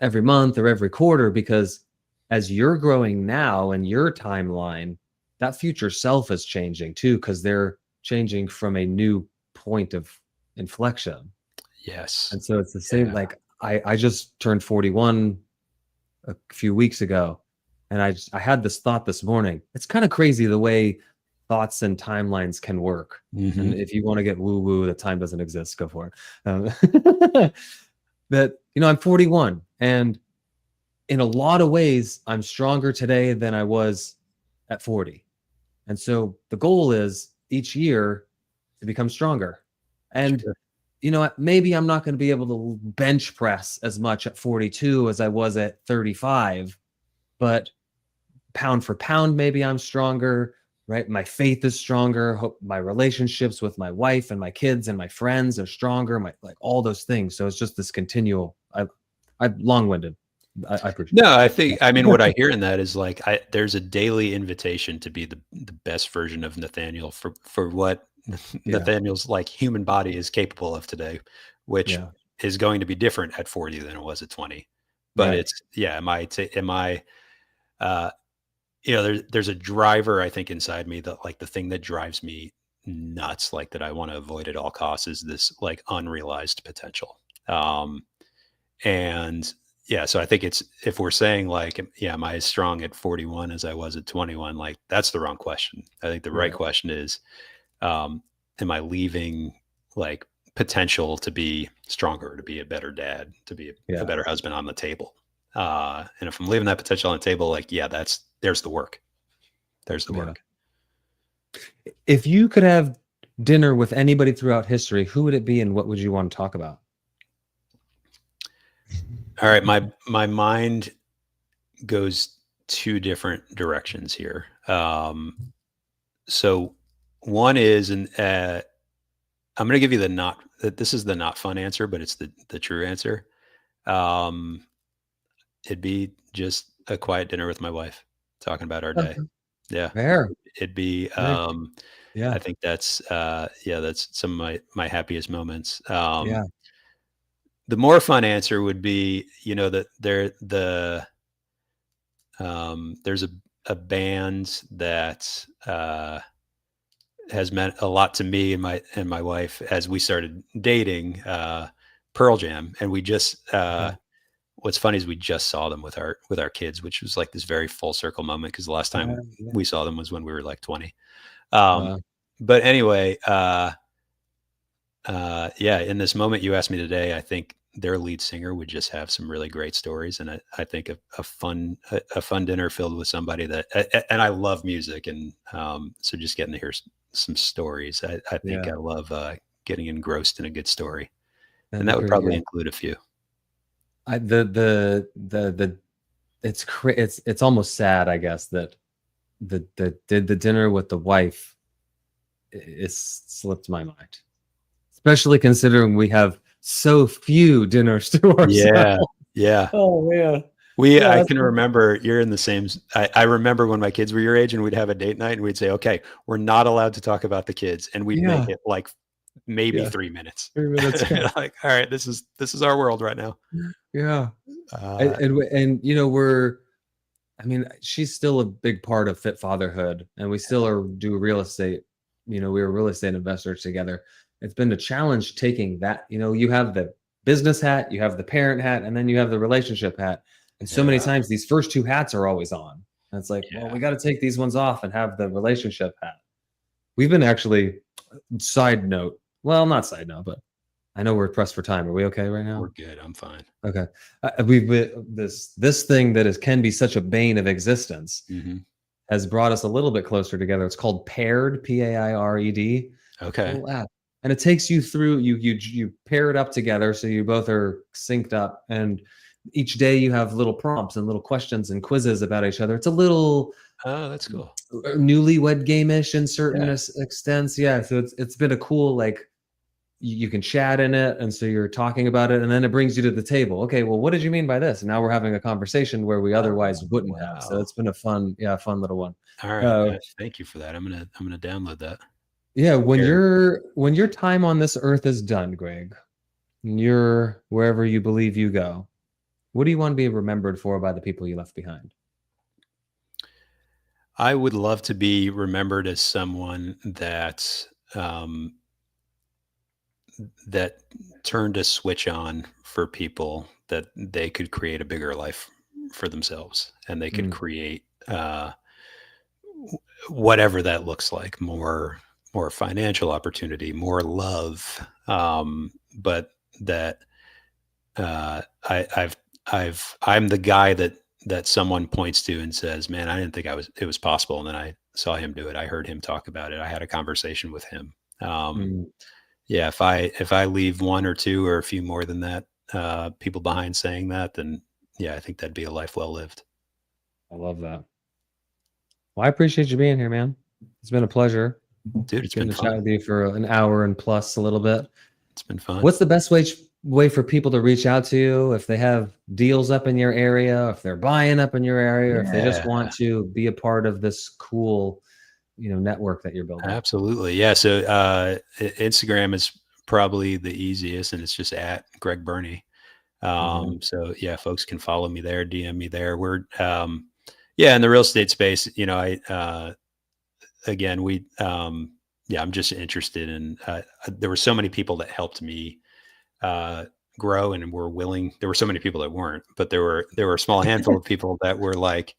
every month or every quarter, because as you're growing now in your timeline, that future self is changing too, because they're changing from a new point of inflection. Yes. And so it's the same. Like I just turned 41 a few weeks ago, and I had this thought this morning. It's kind of crazy the way thoughts and timelines can work. Mm-hmm. And if you want to get woo woo, that time doesn't exist, go for it. That I'm 41, and in a lot of ways, I'm stronger today than I was at 40. And so the goal is each year to become stronger. And you know what, maybe I'm not going to be able to bench press as much at 42 as I was at 35, but pound for pound, maybe I'm stronger, right? My faith is stronger. My relationships with my wife and my kids and my friends are stronger. Like all those things. So it's just this continual, I'm long-winded. I appreciate No, I think, I mean, what I hear in that is like, there's a daily invitation to be the best version of Nathaniel for what Nathaniel's like human body is capable of today, which is going to be different at 40 than it was at 20. But it's, you know, there's a driver, I think, inside me that like the thing that drives me nuts, like that I want to avoid at all costs, is this like unrealized potential. And yeah, so I think it's, if we're saying like, am I as strong at 41 as I was at 21? Like that's the wrong question. I think the right question is, am I leaving like potential to be stronger, to be a better dad, to be a better husband on the table? And if I'm leaving that potential on the table, like, there's the work. There's the work. If you could have dinner with anybody throughout history, who would it be and what would you want to talk about? All right. My mind goes two different directions here. So one is, and I'm going to give you this is the not fun answer, but it's the true answer. It'd be just a quiet dinner with my wife, talking about our day. Yeah. Fair. It'd be, I think that's, that's some of my happiest moments. The more fun answer would be, you know, that there's a band that, has meant a lot to me and my wife as we started dating, Pearl Jam. And we just, what's funny is we just saw them with our kids, which was like this very full circle moment, because the last time we saw them was when we were like 20. But anyway, in this moment you asked me today, I think their lead singer would just have some really great stories. And I think a fun dinner filled with somebody that, and I love music. And so just getting to hear some stories, I think I love getting engrossed in a good story. And that would probably include a few. It's almost sad, I guess, that the dinner with the wife slipped my mind, especially considering we have so few dinners to ourselves. Yeah. Oh man. I can remember you're in the same. I remember when my kids were your age and we'd have a date night and we'd say, okay, we're not allowed to talk about the kids, and we'd make it like maybe 3 minutes. 3 minutes. Like, all right, this is our world right now. Yeah. And you know, she's still a big part of Fit Fatherhood, and we still do real estate. You know, we were real estate investors together. It's been a challenge taking that, you know, you have the business hat, you have the parent hat, and then you have the relationship hat. And so many times these first two hats are always on. And it's like, well, we got to take these ones off and have the relationship hat. We've been actually, not side note, but I know we're pressed for time. Are we okay right now? We're good. I'm fine. Okay. We've been, this thing that can be such a bane of existence has brought us a little bit closer together. It's called Paired, Paired. Okay. And it takes you through, you pair it up together so you both are synced up, and each day you have little prompts and little questions and quizzes about each other. It's a little that's cool. Newlywed game-ish in certain extents. Yeah. So it's been a cool, like, you can chat in it, and so you're talking about it, and then it brings you to the table. Okay, well, what did you mean by this? And now we're having a conversation where we otherwise wouldn't have. So it's been a fun little one. All right. Thank you for that. I'm gonna download that. Yeah, when your time on this earth is done, Greg, and you're wherever you believe you go, what do you want to be remembered for by the people you left behind? I would love to be remembered as someone that that turned a switch on for people, that they could create a bigger life for themselves, and they could create whatever that looks like, more financial opportunity, more love. But that I'm the guy that someone points to and says, man, I didn't think it was possible. And then I saw him do it. I heard him talk about it. I had a conversation with him. Yeah, if I leave one or two or a few more than that people behind saying that, then yeah, I think that'd be a life well lived. I love that. Well, I appreciate you being here, man. It's been a pleasure Dude, it's been getting to chat fun. with you for an hour and plus a little bit. It's been fun. What's the best way for people to reach out to you if they have deals up in your area, if they're buying up in your area, or if they just want Yeah, to be a part of this cool, network that you're building? absolutely. Yeah. So Instagram is probably the easiest, and it's just at Greg Berney. Mhm. So yeah, folks can follow me there, DM me there. We're yeah, in the real estate space, again, yeah, I'm just interested in, there were so many people that helped me, grow and were willing. There were so many people that weren't, but there were a small handful of people that were like,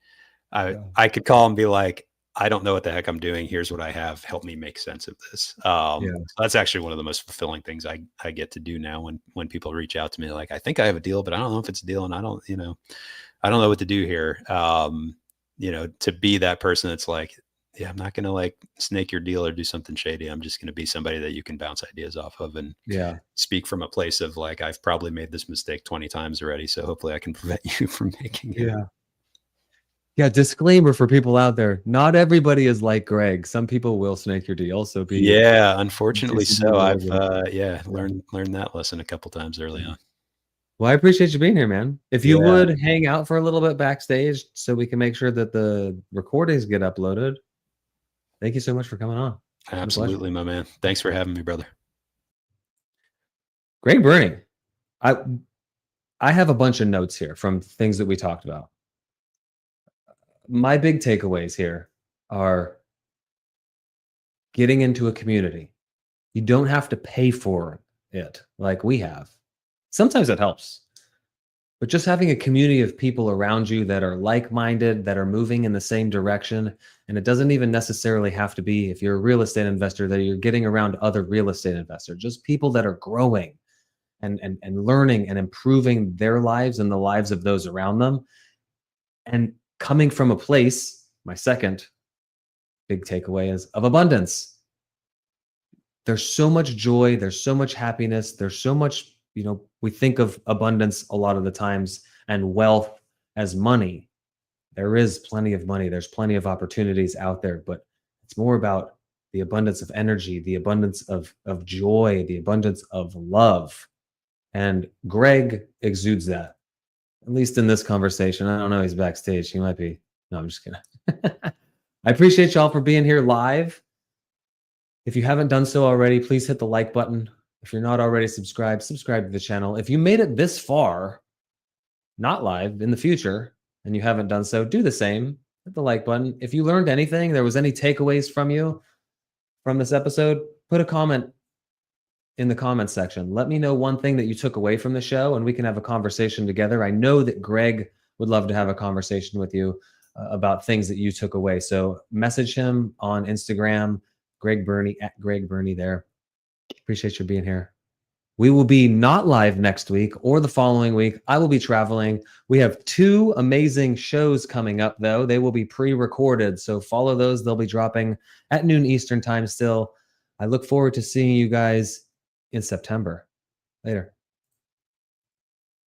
Yeah. I could call and be like, I don't know what the heck I'm doing. Here's what I have. Help me make sense of this. Yeah. So that's actually one of the most fulfilling things I get to do now when people reach out to me, like, I think I have a deal, but I don't know if it's a deal and I don't know what to do here. To be that person that's like, yeah, I'm not going to like snake your deal or do something shady. I'm just going to be somebody that you can bounce ideas off of and Yeah. speak from a place of like, I've probably made this mistake 20 times already. So hopefully I can prevent you from making it. Yeah. Yeah. Disclaimer for people out there. Not everybody is like Greg. Some people will snake your deal. So Yeah, unfortunately just be so. aware of I've it. yeah, Yeah. learned that lesson a couple times early Yeah. on. Well, I appreciate you being here, man. If you Yeah, would hang out for a little bit backstage so we can make sure that the recordings get uploaded. Thank you so much for coming on. It's been a pleasure. absolutely, my man. Thanks for having me, brother. Great Berney. I I have a bunch of notes here from things that we talked about. My big takeaways here are getting into a community. You don't have to pay for it like we have. Sometimes it helps, but just having a community of people around you that are like-minded, that are moving in the same direction, and it doesn't even necessarily have to be, if you're a real estate investor, that you're getting around other real estate investors, just people that are growing and learning and improving their lives and the lives of those around them. And coming from a place, my second big takeaway is of abundance. There's so much joy, there's so much happiness, there's so much, we think of abundance a lot of the times and wealth as money. There is plenty of money, there's plenty of opportunities out there, but it's more about the abundance of energy, the abundance of joy, the abundance of love. And Greg exudes that, at least in this conversation. I don't know, he's backstage. He might be. No, I'm just kidding. I appreciate y'all for being here live. If you haven't done so already, please hit the like button. If you're not already subscribed, subscribe to the channel. If you made it this far, not live, in the future, and you haven't done so, do the same. Hit the like button. If you learned anything, there was any takeaways from you from this episode, put a comment in the comments section. Let me know one thing that you took away from the show and we can have a conversation together. I know that Greg would love to have a conversation with you about things that you took away. So message him on Instagram, Greg Berney, at Greg Berney there. Appreciate you being here. We will be not live next week or the following week. I will be traveling. We have 2 amazing shows coming up, though. They will be pre-recorded, so follow those. They'll be dropping at noon Eastern time still. I look forward to seeing you guys in September. Later.